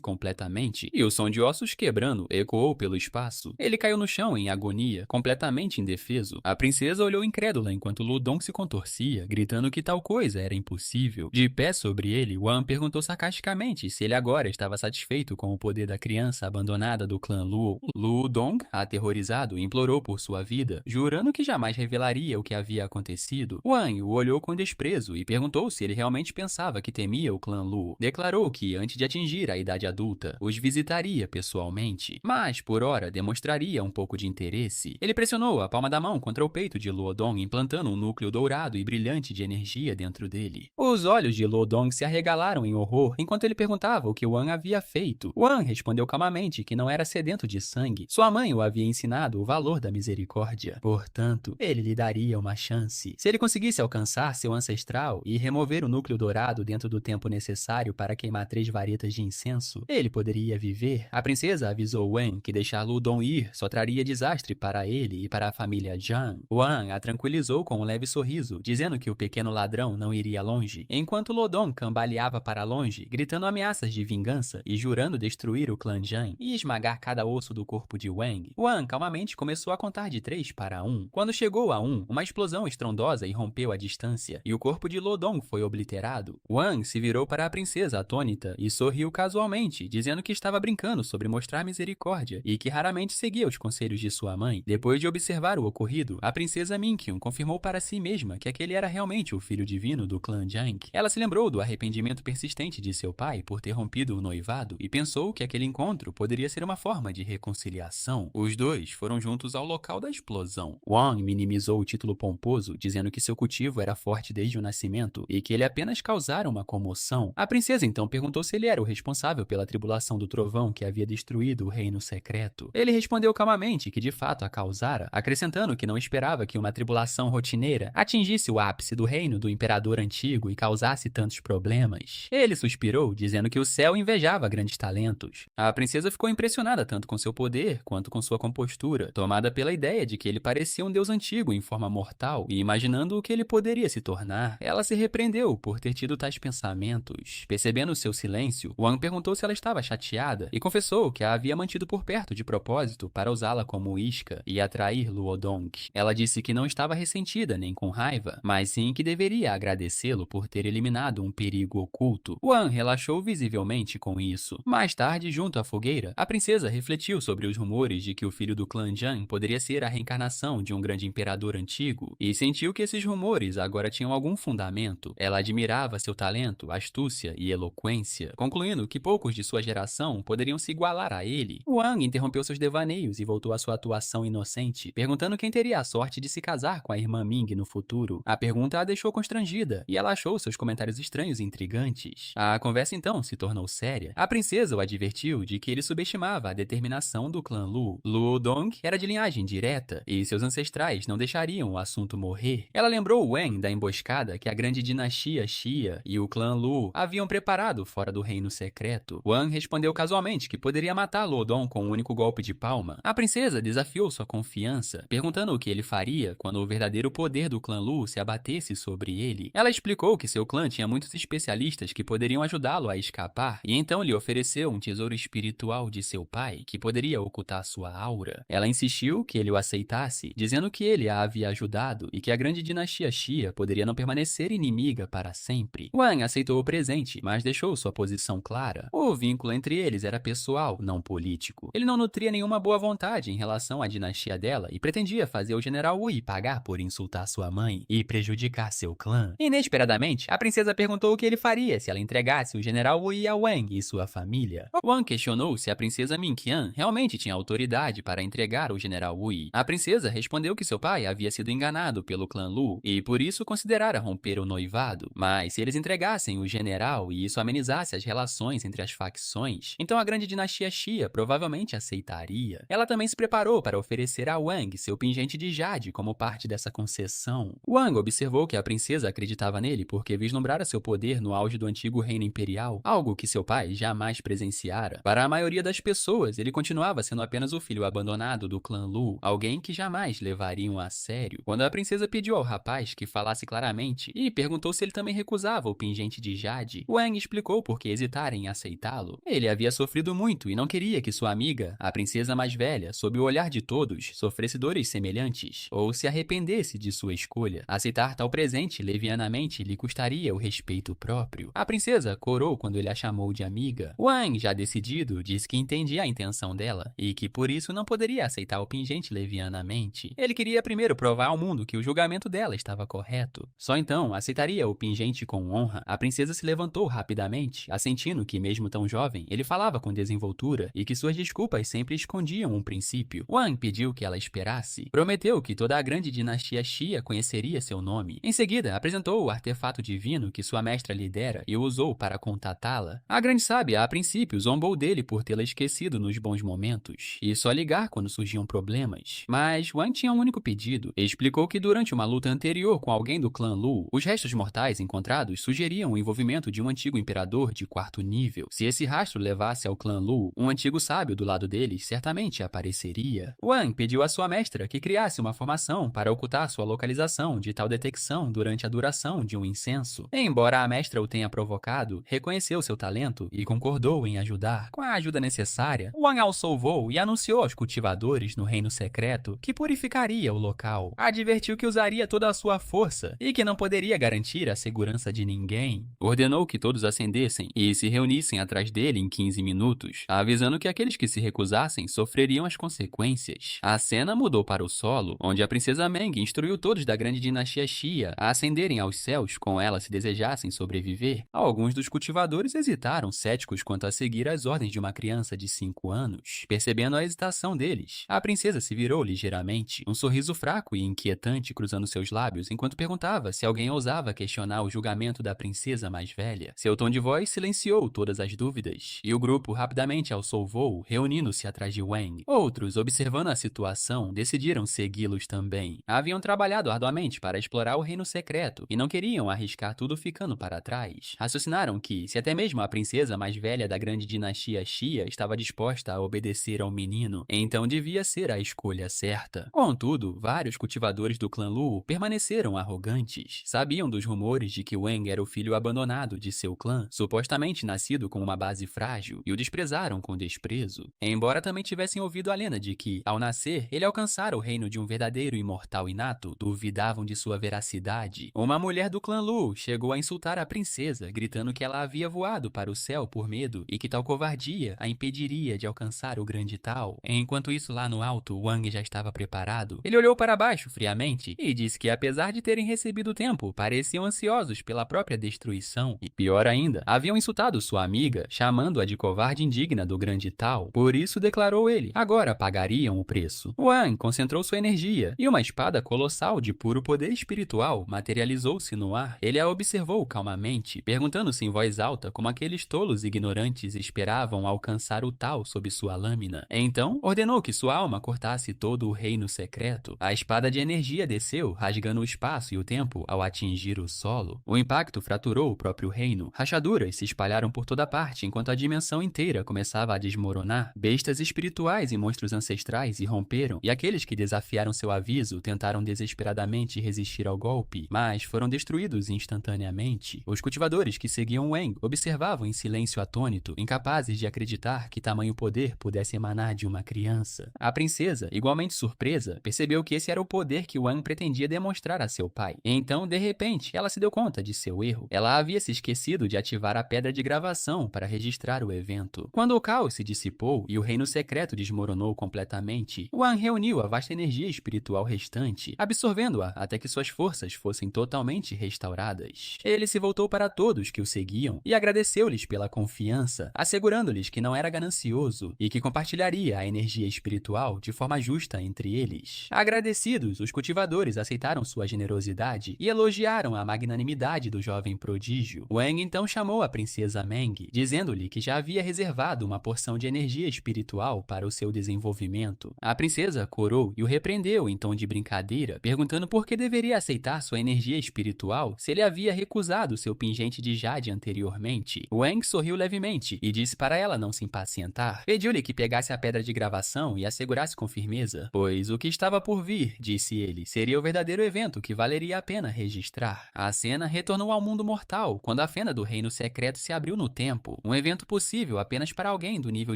completamente e o som de ossos quebrando ecoou pelo espaço. Ele caiu no chão em agonia, completamente indefeso. A princesa olhou incrédula enquanto Lu Dong se contorcia, gritando que tal coisa era impossível. De pé sobre ele, Wang perguntou sarcasticamente se ele agora estava satisfeito com o poder da criança abandonada do clã Luo. Lu Dong, aterrorizado, implorou por sua vida, jurando que jamais revelaria o que havia acontecido. Wang o olhou com desprezo e perguntou se ele realmente pensava que temia o clã Luo. Declarou que, antes de atingir a idade adulta, os visitaria pessoalmente, mas, por ora, demonstraria um pouco de interesse. Ele pressionou a palma da mão contra o peito de Lu Dong, implantando um núcleo dourado e brilhante de energia dentro dele. Os olhos de Lu Dong se arregalaram em horror enquanto ele perguntava o que Wang havia feito. Wang respondeu calmamente que não era sedento de sangue. Sua mãe o havia ensinado o valor da misericórdia. Portanto, ele lhe daria uma chance. Se ele conseguisse alcançar seu ancestral e remover o núcleo dourado dentro do tempo necessário para queimar 3 varetas de incenso, ele poderia viver. A princesa avisou Wang que deixar Lu Dong ir só traria desastre para ele e para a família Zhang. Wang a tranquilizou com um leve sorriso, dizendo que o pequeno ladrão não iria longe, enquanto Lu Dong cambaleava para longe, gritando ameaças de vingança e jurando destruir o clã Zhang e esmagar cada osso do corpo de Wang. Wang calmamente começou a contar de 3 para 1. Quando chegou a 1, uma explosão estrondosa irrompeu a distância e o corpo de Lu Dong foi obliterado. Wang se virou para a princesa atônita e sorriu casualmente, dizendo que estava brincando sobre mostrar misericórdia e que raramente seguia os conselhos de sua mãe. Depois de observar o ocorrido, a princesa Minkyun confirmou para si mesma que aquele era realmente o filho divino do clã Zhang. Ela se lembrou do arrependimento persistente de seu pai por ter rompido o noivado e pensou que aquele encontro poderia ser uma forma de reconciliação. Os dois foram juntos ao local da explosão. Wang minimizou o título pomposo, dizendo que seu cultivo era forte desde o nascimento e que ele apenas causara uma comoção. A princesa então perguntou se ele era o responsável pela tribulação do trovão que havia destruído o reino secreto. Ele respondeu calmamente que de fato a causara, acrescentando que não esperava que uma tribulação rotineira atingisse o ápice do reino do imperador antigo e causasse tantos problemas. Ele suspirou, dizendo que o céu invejava grandes talentos. A princesa ficou impressionada tanto com seu poder quanto com sua compostura, tomada pela ideia de que ele parecia um deus antigo em forma mortal e imaginando o que ele poderia se tornar. Ela se repreendeu por ter tido tais pensamentos. Percebendo seu silêncio, Wang perguntou se ela estava chateada e confessou que a havia mantido por perto de propósito para usá-la como isca e atrair Lu Dong. Ela disse que não estava ressentida nem com raiva, mas sim que deveria agradecê-lo por ter eliminado um perigo oculto. Wang relaxou visivelmente com isso. Mais tarde, junto à fogueira, a princesa refletiu sobre os rumores de que o filho do clã Zhang poderia ser a reencarnação de um grande imperador antigo e sentiu que esses rumores agora tinham algum fundamento. Ela admirava seu talento, astúcia e eloquência, concluindo que poucos de sua geração poderiam se igualar a ele. Wang interrompeu seus devaneios e voltou à sua atuação inocente, perguntando quem teria a sorte de se casar com a irmã Ming no futuro. A pergunta a deixou constrangida, e ela achou seus comentários estranhos e intrigantes. A conversa então se tornou séria. A princesa o advertiu de que ele subestimava a determinação do clã Lu. Lu Dong era de linhagem direta, e seus ancestrais não deixariam o assunto morrer. Ela lembrou Wang da emboscada que a grande dinastia Xia e o clã Lu haviam preparado fora do reino secreto. Wang respondeu casualmente que poderia matar Lu Dong com um único golpe de palma. A princesa desafiou sua confiança, perguntando o que ele faria quando o verdadeiro poder do clã Lu se abatesse sobre ele. Ela explicou que seu clã tinha muitos especialistas que poderiam ajudá-lo a escapar, e então lhe ofereceu um tesouro tesouro espiritual de seu pai que poderia ocultar sua aura. Ela insistiu que ele o aceitasse, dizendo que ele a havia ajudado e que a grande dinastia Xia poderia não permanecer inimiga para sempre. Wang aceitou o presente, mas deixou sua posição clara. O vínculo entre eles era pessoal, não político. Ele não nutria nenhuma boa vontade em relação à dinastia dela e pretendia fazer o general Wu pagar por insultar sua mãe e prejudicar seu clã. Inesperadamente, a princesa perguntou o que ele faria se ela entregasse o general Wu a Wang e sua família. Wang questionou se a princesa Minqian realmente tinha autoridade para entregar o general Wu. A princesa respondeu que seu pai havia sido enganado pelo clã Lu e por isso considerara romper o noivado. Mas se eles entregassem o general e isso amenizasse as relações entre as facções, então a grande dinastia Xia provavelmente aceitaria. Ela também se preparou para oferecer a Wang seu pingente de jade como parte dessa concessão. Wang observou que a princesa acreditava nele porque vislumbrara seu poder no auge do antigo reino imperial, algo que seu pai jamais presenciara. Para a maioria das pessoas, ele continuava sendo apenas o filho abandonado do clã Lu, alguém que jamais levariam a sério. Quando a princesa pediu ao rapaz que falasse claramente e perguntou se ele também recusava o pingente de jade, Wang explicou por que hesitara em aceitá-lo. Ele havia sofrido muito e não queria que sua amiga, a princesa mais velha, sob o olhar de todos, sofresse dores semelhantes ou se arrependesse de sua escolha. Aceitar tal presente levianamente lhe custaria o respeito próprio. A princesa corou quando ele a chamou de amiga. Wang, já decidido, disse que entendia a intenção dela e que por isso não poderia aceitar o pingente levianamente. Ele queria primeiro provar ao mundo que o julgamento dela estava correto. Só então aceitaria o pingente com honra. A princesa se levantou rapidamente, assentindo que mesmo tão jovem, ele falava com desenvoltura e que suas desculpas sempre escondiam um princípio. Wang pediu que ela esperasse. Prometeu que toda a grande dinastia Xia conheceria seu nome. Em seguida, apresentou o artefato divino que sua mestra lhe dera e o usou para contatá-la. A grande sábia, a princípio, zombou dele por tê-la esquecido nos bons momentos e só ligar quando surgiam problemas. Mas Wang tinha um único pedido. Explicou que durante uma luta anterior com alguém do clã Lu, os restos mortais encontrados sugeriam o envolvimento de um antigo imperador de 4º nível. Se esse rastro levasse ao clã Lu, um antigo sábio do lado deles certamente apareceria. Wang pediu à sua mestra que criasse uma formação para ocultar sua localização de tal detecção durante a duração de um incenso. Embora a mestra o tenha provocado, reconheceu seu talento e concordou em ajudar. Com a ajuda necessária, Wang alçou voo e anunciou aos cultivadores no reino secreto que purificaria o local. Advertiu que usaria toda a sua força e que não poderia garantir a segurança de ninguém. Ordenou que todos acendessem e se reunissem atrás dele em 15 minutos, avisando que aqueles que se recusassem sofreriam as consequências. A cena mudou para o solo, onde a princesa Meng instruiu todos da grande dinastia Xia a ascenderem aos céus com ela se desejassem sobreviver. Alguns dos cultivadores hesitaram, céticos quanto a seguir as ordens de uma criança de 5 anos. Percebendo a hesitação deles, a princesa se virou ligeiramente, um sorriso fraco e inquietante cruzando seus lábios enquanto perguntava se alguém ousava questionar o julgamento da princesa mais velha. Seu tom de voz silenciou todas as dúvidas, e o grupo rapidamente alçou voo, reunindo-se atrás de Wang. Outros, observando a situação, decidiram segui-los também. Haviam trabalhado arduamente para explorar o reino secreto e não queriam arriscar tudo ficando para trás. Raciocinaram que, se até mesmo a princesa mais velha da grande dinastia Xia estava disposta a obedecer ao menino, então devia ser a escolha certa. Contudo, vários cultivadores do clã Lu permaneceram arrogantes. Sabiam dos rumores de que Wang era o filho abandonado de seu clã, supostamente nascido com uma base frágil, e o desprezaram com desprezo. Embora também tivessem ouvido a lenda de que, ao nascer, ele alcançara o reino de um verdadeiro imortal inato, duvidavam de sua veracidade. Uma mulher do clã Lu chegou a insultar a princesa, gritando que ela havia voado para o céu por medo e que tal covardia a impediria de alcançar o grande tal. Enquanto isso, lá no alto, Wang já estava preparado. Ele olhou para baixo friamente e disse que, apesar de terem recebido tempo, pareciam ansiosos pela própria destruição. E pior ainda, haviam insultado sua amiga, chamando-a de covarde indigna do grande tal. Por isso, declarou ele, agora pagariam o preço. Wang concentrou sua energia e uma espada colossal de puro poder espiritual materializou-se no ar. Ele a observou calmamente, perguntando-se em voz alta como aqueles tolos ignorantes esperavam alcançar o tal sob sua lâmina. Então, ordenou que sua alma cortasse todo o reino secreto. A espada de energia desceu, rasgando o espaço e o tempo ao atingir o solo. O impacto fraturou o próprio reino. Rachaduras se espalharam por toda parte enquanto a dimensão inteira começava a desmoronar. Bestas espirituais e monstros ancestrais irromperam, e aqueles que desafiaram seu aviso tentaram desesperadamente resistir ao golpe, mas foram destruídos instantaneamente. Os cultivadores que seguiam Wang observavam em silêncio atônito, incapazes incapazes de acreditar que tamanho poder pudesse emanar de uma criança. A princesa, igualmente surpresa, percebeu que esse era o poder que Wang pretendia demonstrar a seu pai. Então, de repente, ela se deu conta de seu erro. Ela havia se esquecido de ativar a pedra de gravação para registrar o evento. Quando o caos se dissipou e o reino secreto desmoronou completamente, Wang reuniu a vasta energia espiritual restante, absorvendo-a até que suas forças fossem totalmente restauradas. Ele se voltou para todos que o seguiam e agradeceu-lhes pela confiança, assegurando-lhes que não era ganancioso e que compartilharia a energia espiritual de forma justa entre eles. Agradecidos, os cultivadores aceitaram sua generosidade e elogiaram a magnanimidade do jovem prodígio. Wang então chamou a princesa Meng, dizendo-lhe que já havia reservado uma porção de energia espiritual para o seu desenvolvimento. A princesa corou e o repreendeu em tom de brincadeira, perguntando por que deveria aceitar sua energia espiritual se ele havia recusado seu pingente de jade anteriormente. Wang sorriu levemente e disse para ela não se impacientar. Pediu-lhe que pegasse a pedra de gravação e a segurasse com firmeza, pois o que estava por vir, disse ele, seria o verdadeiro evento que valeria a pena registrar. A cena retornou ao mundo mortal, quando a fenda do reino secreto se abriu no tempo, um evento possível apenas para alguém do nível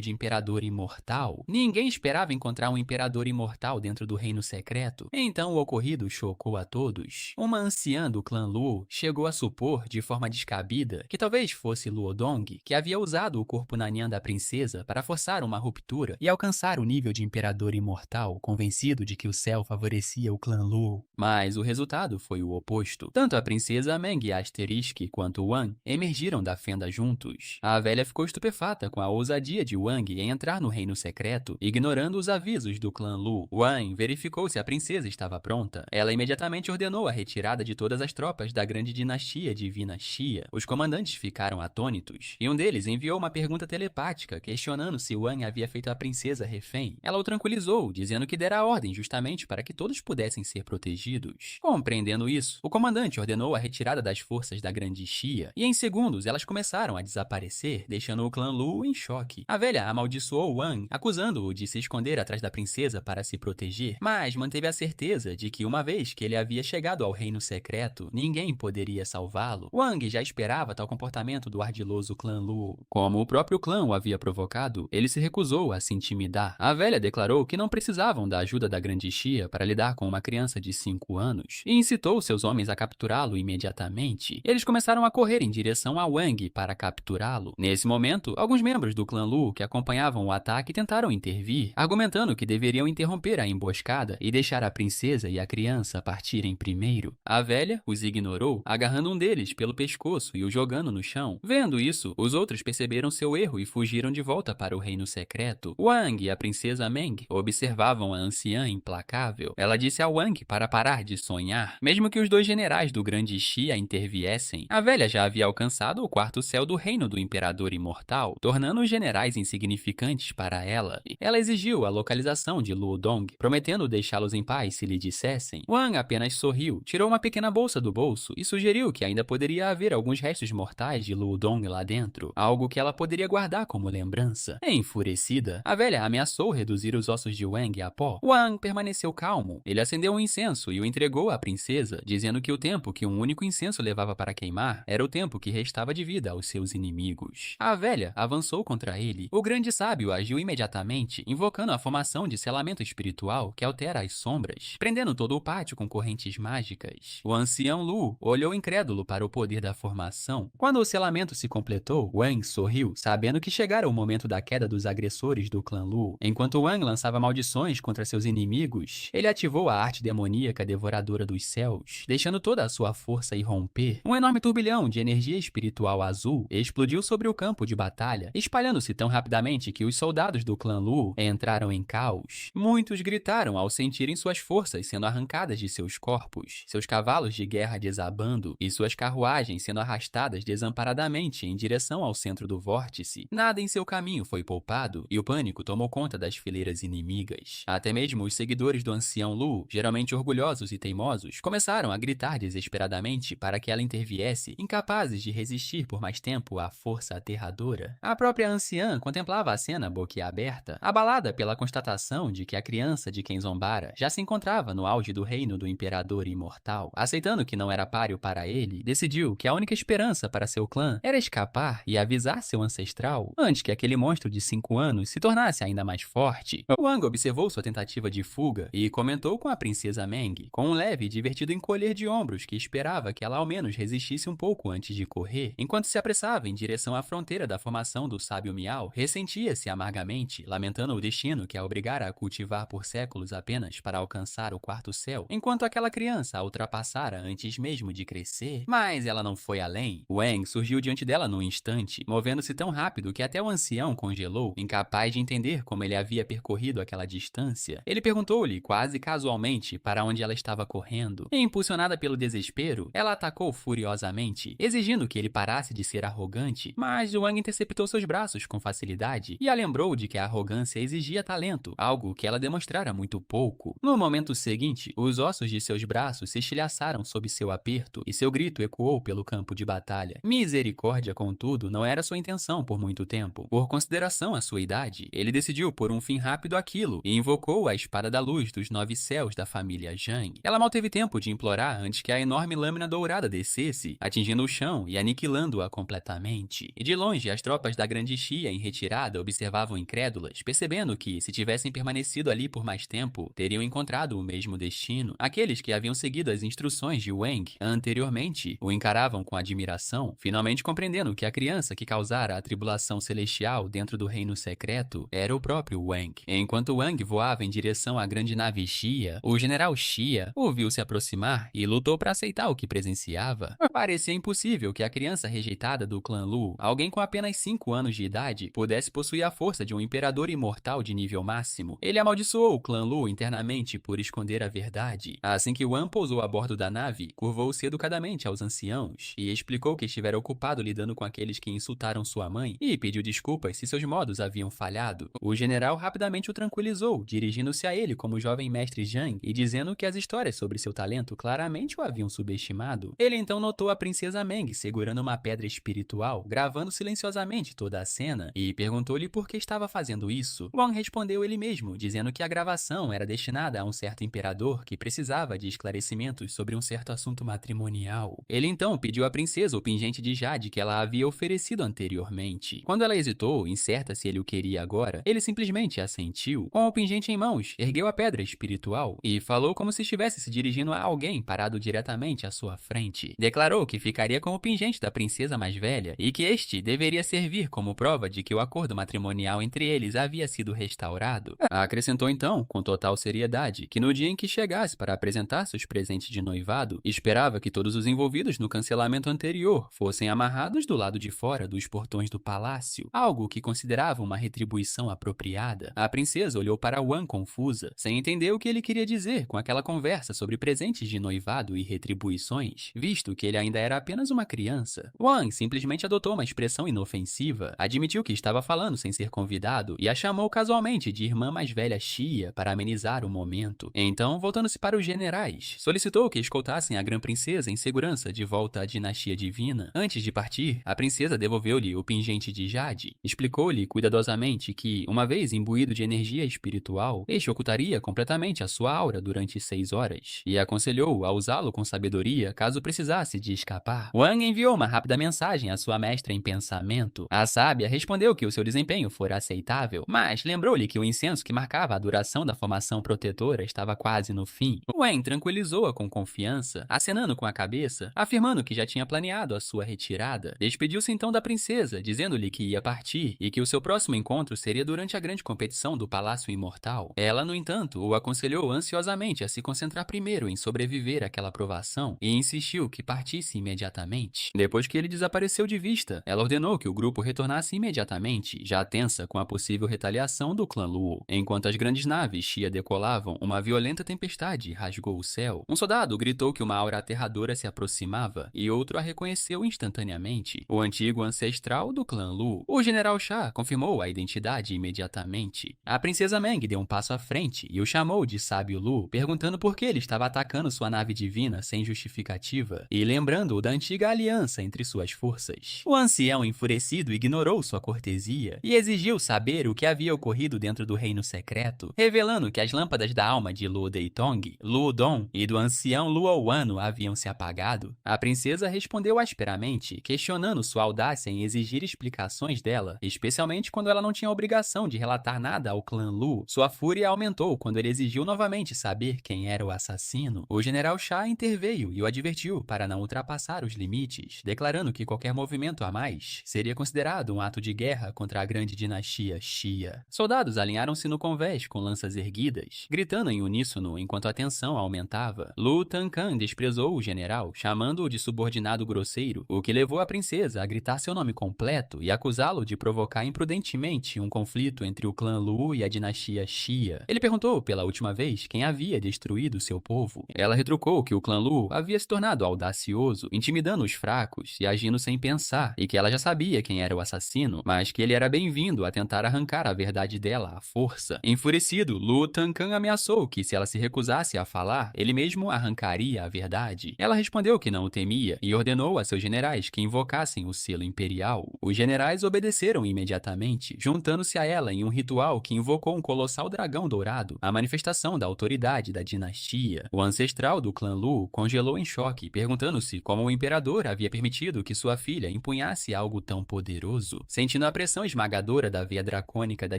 de imperador imortal. Ninguém esperava encontrar um imperador imortal dentro do reino secreto, então o ocorrido chocou a todos. Uma anciã do clã Luo chegou a supor, de forma descabida, que talvez fosse Luodong, que havia usado o corpo Nanian da princesa para forçar uma ruptura e alcançar o nível de imperador imortal, convencido de que o céu favorecia o clã Luo. Mas o resultado foi o oposto. Tanto a princesa Meng Asterisk quanto Wang emergiram da fenda juntos. A velha ficou estupefata com a ousadia de Wang em entrar no reino secreto, ignorando os avisos do clã Luo. Wang verificou se a princesa estava pronta. Ela imediatamente ordenou a retirada de todas as tropas da grande dinastia divina Xia. Os comandantes ficaram atônitos, e um deles enviou uma pergunta telepática, questionando se Wang havia feito a princesa refém. Ela o tranquilizou, dizendo que dera a ordem justamente para que todos pudessem ser protegidos. Compreendendo isso, o comandante ordenou a retirada das forças da grande Xia, e em segundos elas começaram a desaparecer, deixando o clã Luo em choque. A velha amaldiçoou Wang, acusando-o de se esconder atrás da princesa para se proteger, mas manteve a certeza de que uma vez que ele havia chegado ao reino secreto, ninguém poderia salvá-lo. Wang já esperava tal comportamento do ardiloso clã Luo. Como o próprio clã o havia provocado, ele se recusou a se intimidar. A velha declarou que não precisavam da ajuda da grande Xia para lidar com uma criança de 5 anos, e incitou seus homens a capturá-lo imediatamente. Eles começaram a correr em direção a Wang para capturá-lo. Nesse momento, alguns membros do clã Luo que acompanhavam o ataque tentaram intervir, argumentando que deveriam interromper a emboscada e deixar a princesa e a criança partirem primeiro. A velha os ignorou, agarrando um deles pelo pescoço e o jogando no chão. Vendo isso, os outros perceberam seu erro e fugiram de volta para o reino secreto. Wang e a princesa Meng observavam a anciã implacável. Ela disse a Wang para parar de sonhar, mesmo que os dois generais do grande Xia interviessem. A velha já havia alcançado o quarto céu do reino do imperador imortal, tornando os generais insignificantes para ela. Ela exigiu a localização de Luodong, prometendo deixá-los em paz se lhe dissessem. Wang apenas sorriu, tirou uma pequena bolsa do bolso e sugeriu que ainda poderia haver alguns restos mortais de Luodong lá dentro, algo que ela poderia guardar como lembrança. Enfurecida, a velha ameaçou reduzir os ossos de Wang a pó. Wang permaneceu calmo. Ele acendeu um incenso e o entregou à princesa, dizendo que o tempo que um único incenso levava para queimar era o tempo que restava de vida aos seus inimigos. A velha avançou contra ele. O grande sábio agiu imediatamente, invocando a formação de selamento espiritual que altera as sombras, prendendo todo o pátio com correntes mágicas. O ancião Lu olhou incrédulo para o poder da formação. Quando o selamento se completou, Wang sorriu, sabendo que chegara o momento da queda dos agressores do clã Lu. Enquanto Wang lançava maldições contra seus inimigos, ele ativou a arte demoníaca devoradora dos céus, deixando toda a sua força irromper. Um enorme turbilhão de energia espiritual azul explodiu sobre o campo de batalha, espalhando-se tão rapidamente que os soldados do clã Lu entraram em caos. Muitos gritaram ao sentirem suas forças sendo arrancadas de seus corpos, seus cavalos de guerra desabando e suas carruagens sendo arrastadas desamparadamente em direção ao centro do vórtice. Nada em seu caminho foi poupado e o pânico tomou conta das fileiras inimigas. Até mesmo os seguidores do ancião Lu, geralmente orgulhosos e teimosos, começaram a gritar desesperadamente para que ela interviesse, incapazes de resistir por mais tempo à força aterradora. A própria anciã contemplava a cena boquiaberta, abalada pela constatação de que a criança de quem zombara já se encontrava no auge do reino do imperador imortal. Aceitando que não era páreo para ele, decidiu que a única esperança para seu clã era escapar e avisar seu ancestral ancestral antes que aquele monstro de 5 anos se tornasse ainda mais forte. Wang observou sua tentativa de fuga e comentou com a princesa Meng, com um leve e divertido encolher de ombros que esperava que ela ao menos resistisse um pouco antes de correr. Enquanto se apressava em direção à fronteira da formação do sábio Miao, ressentia-se amargamente, lamentando o destino que a obrigara a cultivar por séculos apenas para alcançar o quarto céu, enquanto aquela criança a ultrapassara antes mesmo de crescer. Mas ela não foi além. Wang surgiu diante dela num instante, movendo-se tão rápido que até o ancião congelou, incapaz de entender como ele havia percorrido aquela distância. Ele perguntou-lhe, quase casualmente, para onde ela estava correndo. E, impulsionada pelo desespero, ela atacou furiosamente, exigindo que ele parasse de ser arrogante, mas Wang interceptou seus braços com facilidade e a lembrou de que a arrogância exigia talento, algo que ela demonstrara muito pouco. No momento seguinte, os ossos de seus braços se estilhaçaram sob seu aperto e seu grito ecoou pelo campo de batalha. Misericórdia, contudo, não era sua intenção por muito tempo. Por consideração à sua idade, ele decidiu pôr um fim rápido àquilo e invocou a espada da luz dos 9 céus da família Zhang. Ela mal teve tempo de implorar antes que a enorme lâmina dourada descesse, atingindo o chão e aniquilando-a completamente. E de longe, as tropas da grande Xia em retirada observavam incrédulas, percebendo que, se tivessem permanecido ali por mais tempo, teriam encontrado o mesmo destino. Aqueles que haviam seguido as instruções de Wang anteriormente o encaravam com admiração, finalmente compreendendo que a criança que causara a tribulação celestial dentro do reino secreto era o próprio Wang. Enquanto Wang voava em direção à grande nave Xia, o general Xia o viu se aproximar e lutou para aceitar o que presenciava. Parecia impossível que a criança rejeitada do clã Lu, alguém com apenas 5 anos de idade, pudesse possuir a força de um imperador imortal de nível máximo. Ele amaldiçoou o clã Lu internamente por esconder a verdade. Assim que Wang pousou a bordo da nave, curvou-se educadamente aos anciãos e explicou que estivera ocupado lidando com aqueles que insultaram sua mãe e pediu desculpas se seus modos haviam falhado. O general rapidamente o tranquilizou, dirigindo-se a ele como jovem mestre Zhang e dizendo que as histórias sobre seu talento claramente o haviam subestimado. Ele então notou a princesa Meng segurando uma pedra espiritual, gravando silenciosamente toda a cena, e perguntou-lhe por que estava fazendo isso. Wang respondeu ele mesmo, dizendo que a gravação era destinada a um certo imperador que precisava de esclarecimentos sobre um certo assunto matrimonial. Ele então pediu à princesa o pingente de jade que ela havia oferecido anteriormente. Quando ela hesitou, incerta se ele o queria agora, ele simplesmente assentiu. Com o pingente em mãos, ergueu a pedra espiritual e falou como se estivesse se dirigindo a alguém parado diretamente à sua frente. Declarou que ficaria com o pingente da princesa mais velha e que este deveria servir como prova de que o acordo matrimonial entre eles havia sido restaurado. Acrescentou então, com total seriedade, que no dia em que chegasse para apresentar seus presentes de noivado, esperava que todos os envolvidos no cancelamento anterior fossem amarrados do lado de fora dos portões do palácio, algo que considerava uma retribuição apropriada. A princesa olhou para Wang confusa, sem entender o que ele queria dizer com aquela conversa sobre presentes de noivado e retribuições, visto que ele ainda era apenas uma criança. Wang simplesmente adotou uma expressão inofensiva, admitiu que estava falando sem ser convidado e a chamou casualmente de irmã mais velha Xia para amenizar o momento. Então, voltando-se para os generais, solicitou que escoltassem a grã-princesa em segurança de volta à dinastia divina. Antes de partir, a princesa devolveu-lhe o pingente de jade, explicou-lhe cuidadosamente que, uma vez imbuído de energia espiritual, este ocultaria completamente a sua aura durante 6 horas, e aconselhou a usá-lo com sabedoria caso precisasse de escapar. Wang enviou uma rápida mensagem à sua mestra em pensamento. A sábia respondeu que o seu desempenho fora aceitável, mas lembrou-lhe que o incenso que marcava a duração da formação protetora estava quase no fim. Wang tranquilizou-a com confiança, acenando com a cabeça, afirmando que já tinha planeado a sua retirada. Despediu-se então da princesa, dizendo-lhe que ia partir e que o seu próximo encontro seria durante a grande competição do Palácio Imortal. Ela, no entanto, o aconselhou ansiosamente a se concentrar primeiro em sobreviver àquela provação e insistiu que partisse imediatamente. Depois que ele desapareceu de vista, ela ordenou que o grupo retornasse imediatamente, já tensa com a possível retaliação do clã Luo. Enquanto as grandes naves Xia decolavam, uma violenta tempestade rasgou o céu. Um soldado gritou que uma aura aterradora se aproximava e outro a reconheceu instantaneamente, o antigo ancestral do clã Lu. O general Xia confirmou a identidade imediatamente. A princesa Meng deu um passo à frente e o chamou de sábio Lu, perguntando por que ele estava atacando sua nave divina sem justificativa e lembrando-o da antiga aliança entre suas forças. O ancião enfurecido ignorou sua cortesia e exigiu saber o que havia ocorrido dentro do reino secreto, revelando que as lâmpadas da alma de Lu Deitong, Lu Dong e do ancião Luo Wano haviam se apagado. A princesa respondeu asperamente, questionando sua audácia em exigir explicações dela, especialmente quando ela não tinha obrigação de relatar nada ao clã Lu, sua fúria aumentou quando ele exigiu novamente saber quem era o assassino. O general Shah interveio e o advertiu para não ultrapassar os limites, declarando que qualquer movimento a mais seria considerado um ato de guerra contra a grande dinastia Xia. Soldados alinharam-se no convés com lanças erguidas, gritando em uníssono enquanto a tensão aumentava. Lu Tankan desprezou o general, chamando-o de subordinado grosseiro, o que levou a princesa a gritar seu nome completo e acusá-lo de provocar imprudentemente um conflito entre o clã Lu e a dinastia Xia. Ele perguntou pela última vez quem havia destruído seu povo. Ela retrucou que o clã Lu havia se tornado audacioso, intimidando os fracos e agindo sem pensar, e que ela já sabia quem era o assassino, mas que ele era bem-vindo a tentar arrancar a verdade dela à força. Enfurecido, Lu Tankan ameaçou que se ela se recusasse a falar, ele mesmo arrancaria a verdade. Ela respondeu que não o temia e ordenou a seus generais que invocassem o selo imperial. Os generais obedeceram imediatamente, juntando-se a ela em um ritual que invocou um colossal dragão dourado, a manifestação da autoridade da dinastia. O ancestral do clã Lu congelou em choque, perguntando-se como o imperador havia permitido que sua filha empunhasse algo tão poderoso. Sentindo a pressão esmagadora da veia dracônica da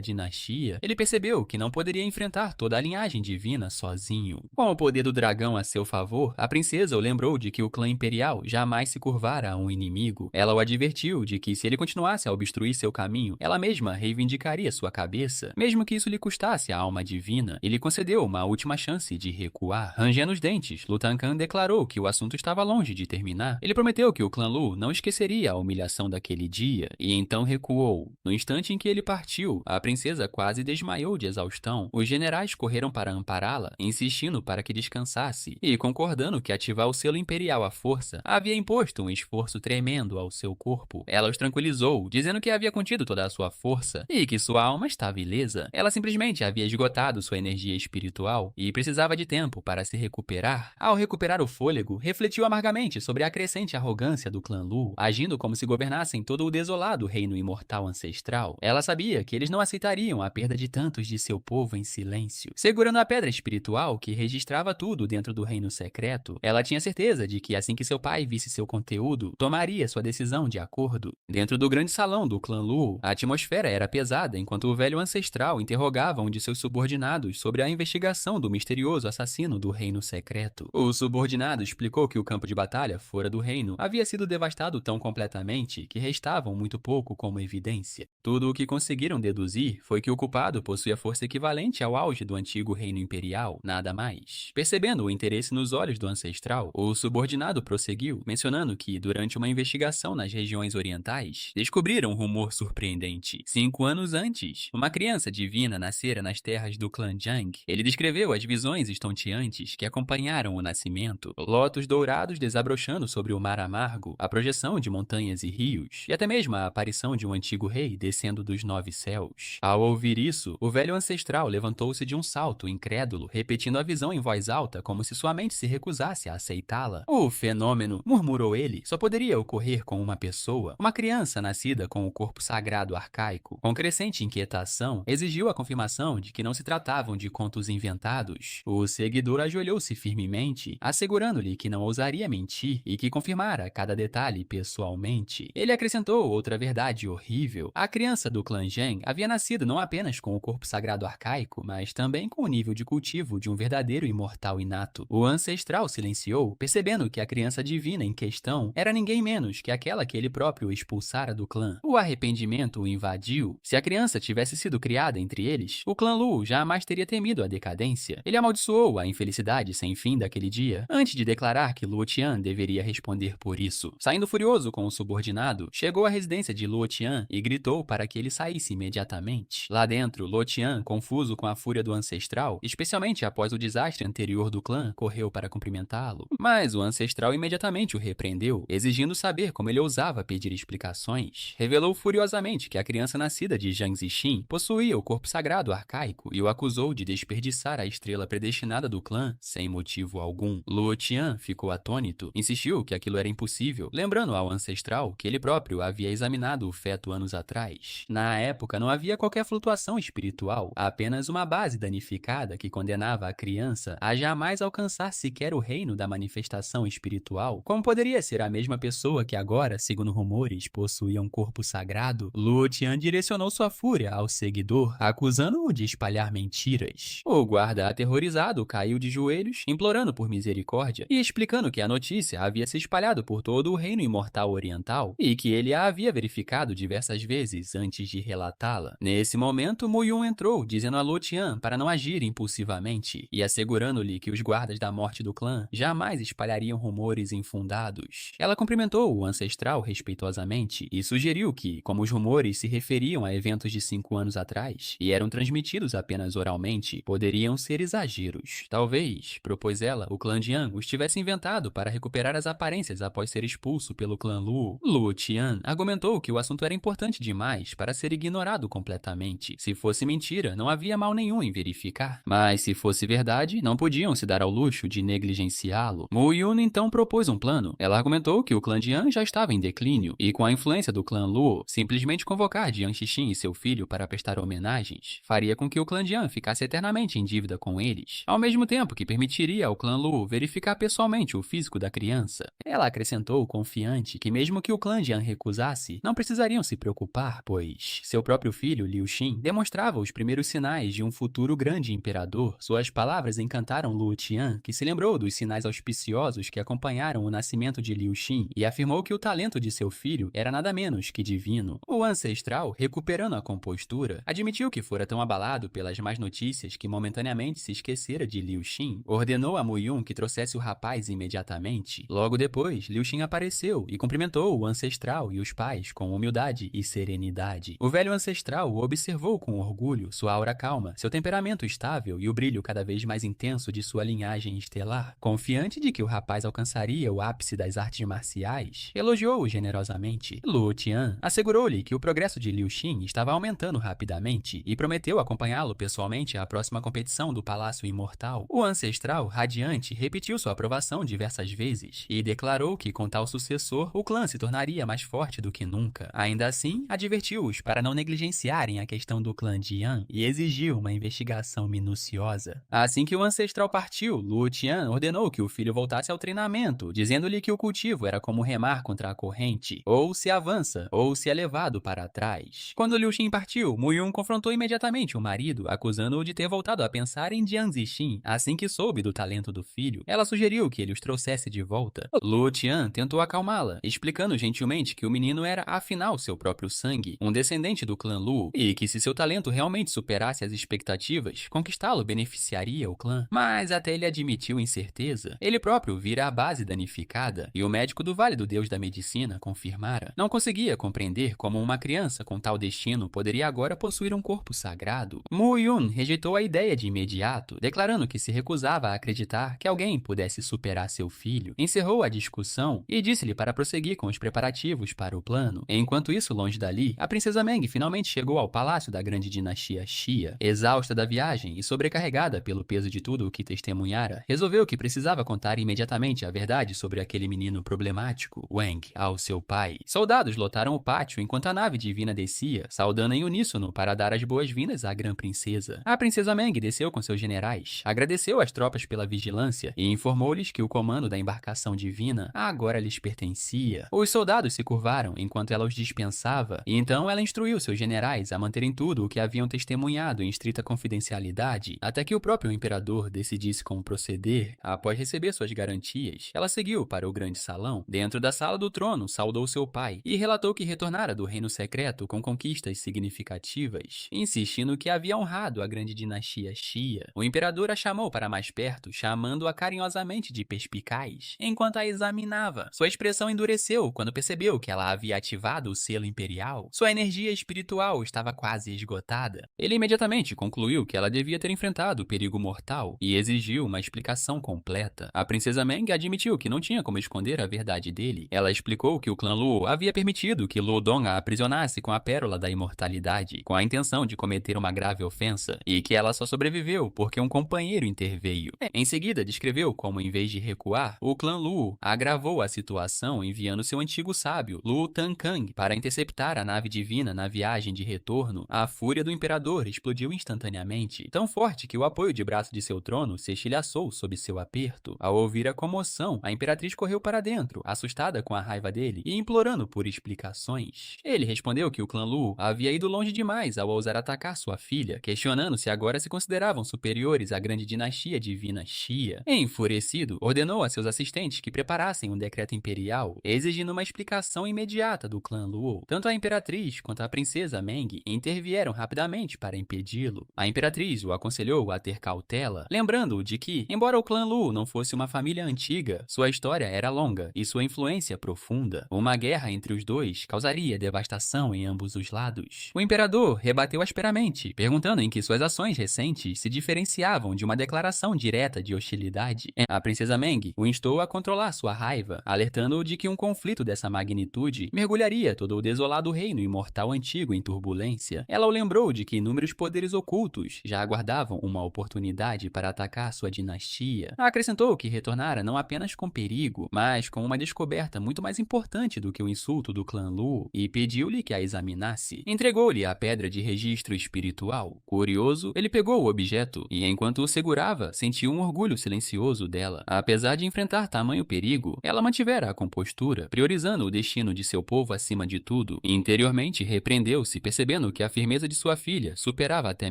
dinastia, ele percebeu que não poderia enfrentar toda a linhagem divina sozinho. Com o poder do dragão a seu favor, a princesa o lembrou de que o clã imperial jamais se curvara a um inimigo. Ela o advertiu de que se ele continuasse a obstruir seu caminho, ela mesma reivindicaria sua cabeça, mesmo que isso lhe custasse a alma divina, e lhe concedeu uma última chance de recuar. Rangendo os dentes, Lu Tankan declarou que o assunto estava longe de terminar. Ele prometeu que o clã Lu não esqueceria a humilhação daquele dia, e então recuou. No instante em que ele partiu, a princesa quase desmaiou de exaustão. Os generais correram para ampará-la, insistindo para que descansasse, e concordando que ativar o selo imperial à força havia imposto um esforço tremendo ao seu corpo. Ela os tranquilizou, dizendo que havia contido toda a sua força e que sua alma estava ilesa. Ela simplesmente havia esgotado sua energia espiritual e precisava de tempo para se recuperar. Ao recuperar o fôlego, refletiu amargamente sobre a crescente arrogância do clã Lu, agindo como se governassem todo o desolado reino imortal ancestral. Ela sabia que eles não aceitariam a perda de tantos de seu povo em silêncio. Segurando a pedra espiritual que registrava tudo dentro do reino secreto, ela tinha certeza de que assim que seu pai visse seu conteúdo, tomaria sua decisão de acordo. Dentro do grande salão do clã Lu, a atmosfera era pesada enquanto o velho ancestral interrogava um de seus subordinados sobre a investigação do misterioso assassino do reino secreto. O subordinado explicou que o campo de batalha fora do reino havia sido devastado tão completamente que restavam muito pouco como evidência. Tudo o que conseguiram deduzir foi que o culpado possuía força equivalente ao auge do antigo reino imperial, nada mais. Percebendo o interesse nos olhos do ancestral, o subordinado prosseguiu, mencionando que, durante uma investigação nas regiões orientais, descobriram um rumor surpreendente. 5 anos antes, uma criança divina nascera nas terras do clã Zhang. Ele descreveu as visões estonteantes que acompanharam o nascimento, lotos dourados desabrochando sobre o mar amargo, a projeção de montanhas e rios, e até mesmo a aparição de um antigo rei descendo dos 9 céus. Ao ouvir isso, o velho ancestral levantou-se de um salto, incrédulo, repetindo a visão em voz alta como se sua mente se recusasse a aceitá-la. O fenômeno, murmurou ele, só poderia ocorrer com uma pessoa. Uma criança nascida com o corpo sagrado arcaico. Com crescente inquietação, exigiu a confirmação de que não se tratavam de contos inventados. O seguidor ajoelhou-se firmemente, assegurando-lhe que não ousaria mentir e que confirmara cada detalhe pessoalmente. Ele acrescentou outra verdade horrível. A criança do clã Zhang havia nascido não apenas com o corpo sagrado arcaico, mas também com o nível de cultivo de um verdadeiro imortal inato. O ancestral silenciou, percebendo que a criança divina em questão era ninguém menos que aquela que ele próprio expulsara do clã. O arrependimento o invadiu. Se a criança tivesse sido criada entre eles, o clã Lu jamais teria temido a decadência. Ele amaldiçoou a infelicidade sem fim daquele dia, antes de declarar que Luo Tian deveria responder por isso. Saindo furioso com o subordinado, chegou à residência de Luo Tian e gritou para que ele saísse imediatamente. Lá dentro, Luo Tian, confuso com a fúria do ancestral, especialmente após o desastre anterior do clã, correu para cumprimentá-lo. Mas o ancestral imediatamente o repreendeu, exigindo saber como ele ousava pedir explicações. Revelou furiosamente que a criança nascida de Zhang Zixin possuía o corpo sagrado arcaico e o acusou de desperdiçar a estrela predestinada do clã sem motivo algum. Luo Tian ficou atônito, insistiu que aquilo era impossível, lembrando ao ancestral que ele próprio havia examinado o feto anos atrás. Na época, não havia qualquer flutuação espiritual, apenas uma base danificada que condenava a criança a jamais alcançar sequer o reino da manifestação espiritual. Como poderia ser a mesma pessoa que agora, segundo rumores, possuía possuía um corpo sagrado, Luo Tian direcionou sua fúria ao seguidor, acusando-o de espalhar mentiras. O guarda, aterrorizado, caiu de joelhos, implorando por misericórdia e explicando que a notícia havia se espalhado por todo o reino imortal oriental e que ele a havia verificado diversas vezes antes de relatá-la. Nesse momento, Mu Yun entrou, dizendo a Luo Tian para não agir impulsivamente e assegurando-lhe que os guardas da morte do clã jamais espalhariam rumores infundados. Ela cumprimentou o ancestral respeitosamente e sugeriu que, como os rumores se referiam a eventos de 5 anos atrás e eram transmitidos apenas oralmente, poderiam ser exageros. Talvez, propôs ela, o clã Jiang os tivesse inventado para recuperar as aparências após ser expulso pelo clã Luo. Luo Tian argumentou que o assunto era importante demais para ser ignorado completamente. Se fosse mentira, não havia mal nenhum em verificar. Mas se fosse verdade, não podiam se dar ao luxo de negligenciá-lo. Mu Yun então propôs um plano. Ela argumentou que o clã Jiang já estava em declínio e, com a influência do clã Luo, simplesmente convocar Jiang Xixin e seu filho para prestar homenagens faria com que o clã Jiang ficasse eternamente em dívida com eles, ao mesmo tempo que permitiria ao clã Luo verificar pessoalmente o físico da criança. Ela acrescentou, confiante, que mesmo que o clã Jiang recusasse, não precisariam se preocupar, pois seu próprio filho, Liu Xin, demonstrava os primeiros sinais de um futuro grande imperador. Suas palavras encantaram Luo Tian, que se lembrou dos sinais auspiciosos que acompanharam o nascimento de Liu Xin e afirmou que o talento de seu filho era nada menos que divino. O ancestral, recuperando a compostura, admitiu que fora tão abalado pelas más notícias que momentaneamente se esquecera de Liu Xin, ordenou a Mu Yun que trouxesse o rapaz imediatamente. Logo depois, Liu Xin apareceu e cumprimentou o ancestral e os pais com humildade e serenidade. O velho ancestral o observou com orgulho, sua aura calma, seu temperamento estável e o brilho cada vez mais intenso de sua linhagem estelar. Confiante de que o rapaz alcançaria o ápice das artes marciais, elogiou-o generosamente. Luo Tian assegurou-lhe que o progresso de Liu Xin estava aumentando rapidamente e prometeu acompanhá-lo pessoalmente à próxima competição do Palácio Imortal. O ancestral, radiante, repetiu sua aprovação diversas vezes e declarou que, com tal sucessor, o clã se tornaria mais forte do que nunca. Ainda assim, advertiu-os para não negligenciarem a questão do clã Jiang e exigiu uma investigação minuciosa. Assim que o ancestral partiu, Luo Tian ordenou que o filho voltasse ao treinamento, dizendo-lhe que o cultivo era como remar contra a corrente, ou se avança, ou se é levado para trás. Quando Liu Xin partiu, Mu Yun confrontou imediatamente o marido, acusando-o de ter voltado a pensar em Jiang Zixin assim que soube do talento do filho. Ela sugeriu que ele os trouxesse de volta. Luo Tian tentou acalmá-la, explicando gentilmente que o menino era, afinal, seu próprio sangue, um descendente do clã Luo, e que se seu talento realmente superasse as expectativas, conquistá-lo beneficiaria o clã. Mas até ele admitiu incerteza. Ele próprio vira a base danificada, e o médico do Vale do Deus da Medicina confirmara. Não conseguia compreender como uma criança com tal destino poderia agora possuir um corpo sagrado. Mu Yun rejeitou a ideia de imediato, declarando que se recusava a acreditar que alguém pudesse superar seu filho. Encerrou a discussão e disse-lhe para prosseguir com os preparativos para o plano. Enquanto isso, longe dali, a princesa Meng finalmente chegou ao palácio da grande dinastia Xia. Exausta da viagem e sobrecarregada pelo peso de tudo o que testemunhara, resolveu que precisava contar imediatamente a verdade sobre aquele menino problemático, Wang, ao seu pai. Soldados lotaram o pátio enquanto a nave divina descia, saudando em uníssono para dar as boas-vindas à grã-princesa. A princesa Meng desceu com seus generais, agradeceu às tropas pela vigilância e informou-lhes que o comando da embarcação divina agora lhes pertencia. Os soldados se curvaram enquanto ela os dispensava, e então ela instruiu seus generais a manterem tudo o que haviam testemunhado em estrita confidencialidade, até que o próprio imperador decidisse como proceder. Após receber suas garantias, ela seguiu para o grande salão. Dentro da sala do trono, saudou seu pai e relatou que retornara do reino secreto com conquistas significativas, insistindo que havia honrado a grande dinastia Xia. O imperador a chamou para mais perto, chamando-a carinhosamente de perspicaz, enquanto a examinava. Sua expressão endureceu quando percebeu que ela havia ativado o selo imperial. Sua energia espiritual estava quase esgotada. Ele imediatamente concluiu que ela devia ter enfrentado o perigo mortal e exigiu uma explicação completa. A princesa Meng admitiu que não tinha como esconder a verdade dele. Ela explicou que o clã Luo havia permitido que Luo Dong a aprisionasse com a pérola da imortalidade, com a intenção de cometer uma grave ofensa, e que ela só sobreviveu porque um companheiro interveio. Em seguida, descreveu como, em vez de recuar, o clã Luo agravou a situação enviando seu antigo sábio, Lu Tankang, para interceptar a nave divina na viagem de retorno. A fúria do imperador explodiu instantaneamente, tão forte que o apoio de braço de seu trono se estilhaçou sob seu aperto. Ao ouvir a comoção, a imperatriz correu para dentro, assustada com a raiva dele e implorando por explicações. Ele respondeu que o clã Lu havia ido longe demais ao ousar atacar sua filha, questionando se agora se consideravam superiores à grande dinastia divina Xia. Enfurecido, ordenou a seus assistentes que preparassem um decreto imperial, exigindo uma explicação imediata do clã Luo. Tanto a imperatriz quanto a princesa Meng intervieram rapidamente para impedi-lo. A imperatriz o aconselhou a ter cautela, lembrando-o de que, embora o clã Lu não fosse uma família antiga, sua história era longa e sua influência profunda. Uma guerra entre os dois causaria devastação em ambos os lados. O imperador rebateu asperamente, perguntando em que suas ações recentes se diferenciavam de uma declaração direta de hostilidade. A princesa Meng o instou a controlar sua raiva, alertando-o de que um conflito dessa magnitude mergulharia todo o desolado reino imortal antigo em turbulência. Ela o lembrou de que inúmeros poderes ocultos já aguardavam uma oportunidade para atacar sua dinastia. Acrescentou que retornara não apenas com perigo, mas com uma descoberta muito mais importante do que o insulto do clã Lu, e pediu-lhe que a examinasse. Entregou-lhe a pedra de registro espiritual. Curioso, ele pegou o objeto e, enquanto o segurava, sentiu um orgulho silencioso dela. Apesar de enfrentar tamanho perigo, ela mantivera a compostura, priorizando o destino de seu povo acima de tudo. Interiormente repreendeu-se, percebendo que a firmeza de sua filha superava até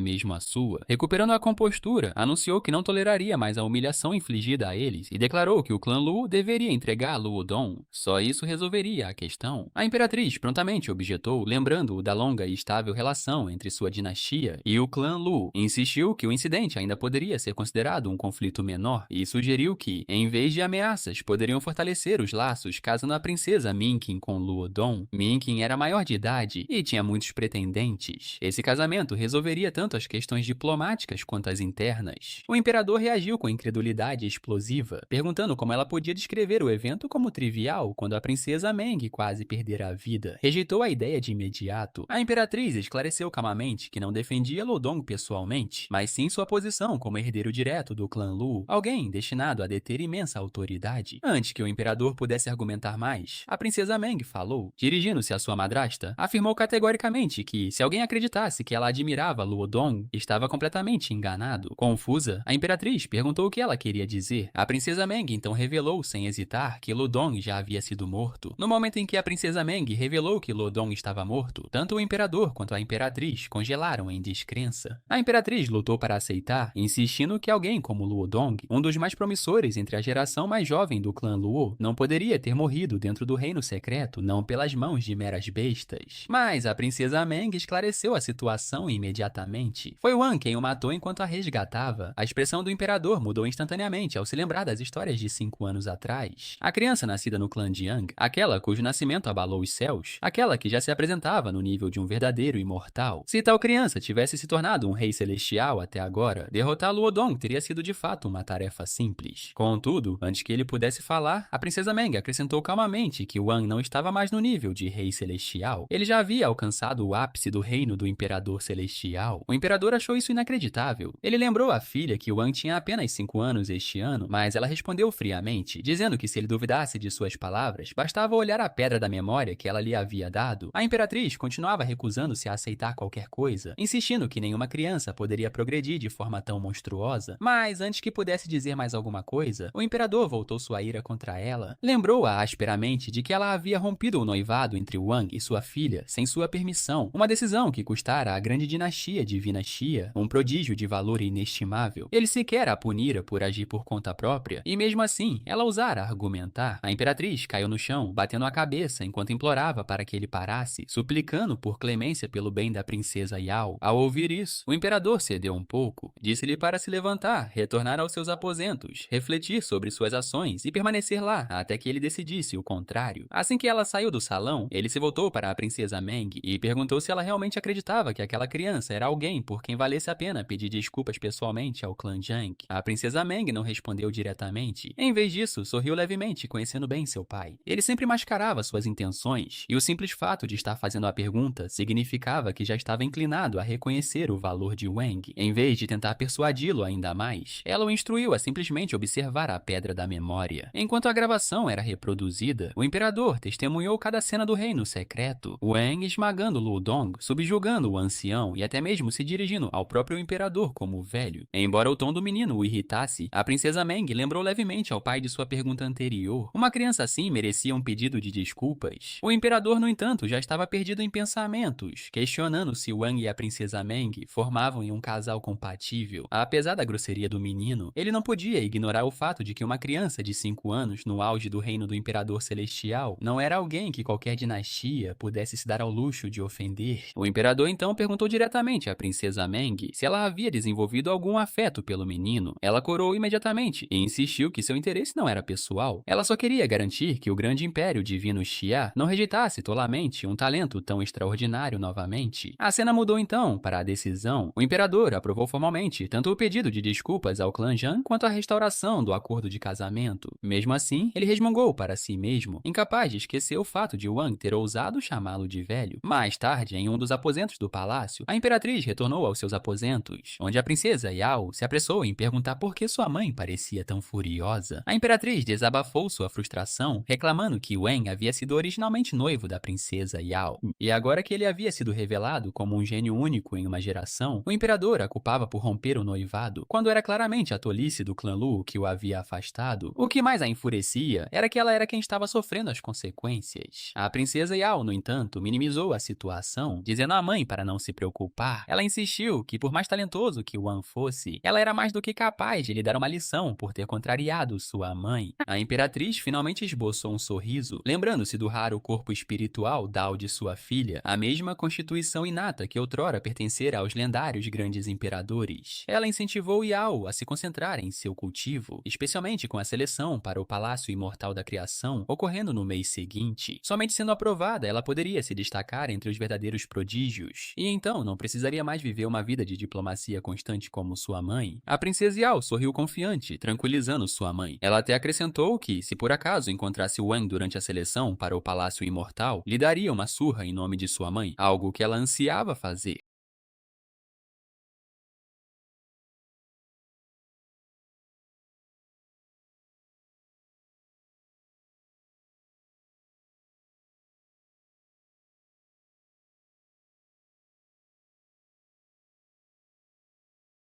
mesmo a sua. Recuperando a compostura, anunciou que não toleraria mais a humilhação infligida a eles e declarou que o clã Lu deveria entregar Luodong. Só isso resolveria a questão. A imperatriz prontamente objetou, lembrando-o da longa e estável relação entre sua dinastia e o clã Lu. Insistiu que o incidente ainda poderia ser considerado um conflito menor e sugeriu que, em vez de ameaças, poderiam fortalecer os laços casando a princesa Minqin com Luodong. Minqin era maior de idade e tinha muitos pretendentes. Esse casamento resolveria tanto as questões diplomáticas quanto as internas. O imperador reagiu com incredulidade explosiva, perguntando como ela podia descrever o evento como trivial quando a princesa Meng quase perdera a vida. Rejeitou a ideia de imediato. A imperatriz esclareceu calmamente que não defendia Luodong pessoalmente, mas sim sua posição como herdeiro direto do clã Lu, alguém destinado a deter imensa autoridade. Antes que o imperador pudesse argumentar mais, a princesa Meng falou. Dirigindo-se à sua madrasta, afirmou categoricamente que, se alguém acreditasse que ela admirava Luodong, estava completamente enganado. Confusa, a imperatriz perguntou o que ela queria dizer. A princesa Meng então revelou sem hesitar que Luodong já havia sido morto. No momento em que a princesa Meng revelou que Luodong estava morto, tanto o imperador quanto a imperatriz congelaram em descrença. A imperatriz lutou para aceitar, insistindo que alguém como Luodong, um dos mais promissores entre a geração mais jovem do clã Luo, não poderia ter morrido dentro do reino secreto, não pelas mãos de meras bestas. Mas a princesa Meng esclareceu a situação imediatamente. Foi Wang quem o matou enquanto a resgatava. A expressão do imperador mudou instantaneamente ao se lembrar das histórias de 5 anos atrás. A criança nascida no clã Jiang, aquela cujo nascimento abalou os céus, aquela que já se apresentava no nível de um verdadeiro imortal. Se tal criança tivesse se tornado um rei celestial até agora, derrotar Luodong teria sido de fato uma tarefa simples. Contudo, antes que ele pudesse falar, a princesa Meng acrescentou calmamente que Wang não estava mais no nível de rei celestial. Ele já havia alcançado o ápice do reino do imperador celestial. O imperador achou isso inacreditável. Ele lembrou à filha que Wang tinha apenas 5 anos este ano, mas ela respondeu friamente, dizendo que se ele duvidasse de suas palavras, bastava olhar a pedra da memória que ela lhe havia dado. A imperatriz continuava recusando-se a aceitar qualquer coisa, insistindo que nenhuma criança poderia progredir de forma tão monstruosa. Mas antes que pudesse dizer mais alguma coisa, o imperador voltou sua ira contra ela. Lembrou-a asperamente de que ela havia rompido o noivado entre Wang e sua filha sem sua permissão, uma decisão que custara à grande dinastia divina Xia um prodígio de valor inestimável. Ele sequer a punira por agir por conta própria, e mesmo assim, ela ousara argumentar. A imperatriz caiu no chão, batendo a cabeça enquanto implorava para que ele parasse, suplicando por clemência pelo bem da princesa Yao. Ao ouvir isso, o imperador cedeu um pouco, disse-lhe para se levantar, retornar aos seus aposentos, refletir sobre suas ações e permanecer lá até que ele decidisse o contrário. Assim que ela saiu do salão, ele se voltou para a princesa Meng e perguntou se ela realmente acreditava que aquela criança era alguém por quem valesse a pena pedir desculpas pessoalmente ao clã Jiang. A princesa Meng não respondeu diretamente. Em vez disso, sorriu levemente, conhecendo bem seu pai. Ele sempre mascarava suas intenções, e o simples fato de estar fazendo a pergunta significava que já estava inclinado a reconhecer o valor de Wang. Em vez de tentar persuadi-lo ainda mais, ela o instruiu a simplesmente observar a pedra da memória. Enquanto a gravação era reproduzida, o imperador testemunhou cada cena do reino secreto, Wang esmagando Luodong, subjugando o ancião e até mesmo se dirigindo ao próprio imperador como velho. Embora o tom do menino o irritasse, a princesa Meng lembrou levemente ao pai de sua pergunta anterior. Uma criança assim merecia um pedido de desculpas desculpas. O imperador, no entanto, já estava perdido em pensamentos, questionando se Wang e a princesa Meng formavam em um casal compatível. Apesar da grosseria do menino, ele não podia ignorar o fato de que uma criança de 5 anos, no auge do reino do Imperador Celestial, não era alguém que qualquer dinastia pudesse se dar ao luxo de ofender. O imperador então perguntou diretamente à princesa Meng se ela havia desenvolvido algum afeto pelo menino. Ela corou imediatamente e insistiu que seu interesse não era pessoal. Ela só queria garantir que o grande império divino Xia não rejeitasse tolamente um talento tão extraordinário novamente. A cena mudou então para a decisão. O imperador aprovou formalmente tanto o pedido de desculpas ao clã Zhang quanto a restauração do acordo de casamento. Mesmo assim, ele resmungou para si mesmo, incapaz de esquecer o fato de Wang ter ousado chamá-lo de velho. Mais tarde, em um dos aposentos do palácio, a imperatriz retornou aos seus aposentos, onde a princesa Yao se apressou em perguntar por que sua mãe parecia tão furiosa. A imperatriz desabafou sua frustração, reclamando que Wang havia sido originalmente noivo da princesa Yao, e agora que ele havia sido revelado como um gênio único em uma geração, o imperador a culpava por romper o noivado, quando era claramente a tolice do clã Lu que o havia afastado. O que mais a enfurecia era que ela era quem estava sofrendo as consequências. A princesa Yao, no entanto, minimizou a situação, dizendo à mãe para não se preocupar. Ela insistiu que, por mais talentoso que Wang fosse, ela era mais do que capaz de lhe dar uma lição por ter contrariado sua mãe. A imperatriz finalmente esboçou um sorriso, lembrando-se do raro corpo espiritual Dao de sua filha, a mesma constituição inata que outrora pertencera aos lendários grandes imperadores. Ela incentivou Yao a se concentrar em seu cultivo, especialmente com a seleção para o Palácio Imortal da Criação ocorrendo no mês seguinte. Somente sendo aprovada, ela poderia se destacar entre os verdadeiros prodígios, e então não precisaria mais viver uma vida de diplomacia constante como sua mãe. A princesa Yao sorriu confiante, tranquilizando sua mãe. Ela até acrescentou que, se por acaso encontrasse Wang durante a seleção para o Palácio Imortal, lhe daria uma surra em nome de sua mãe, algo que ela ansiava fazer.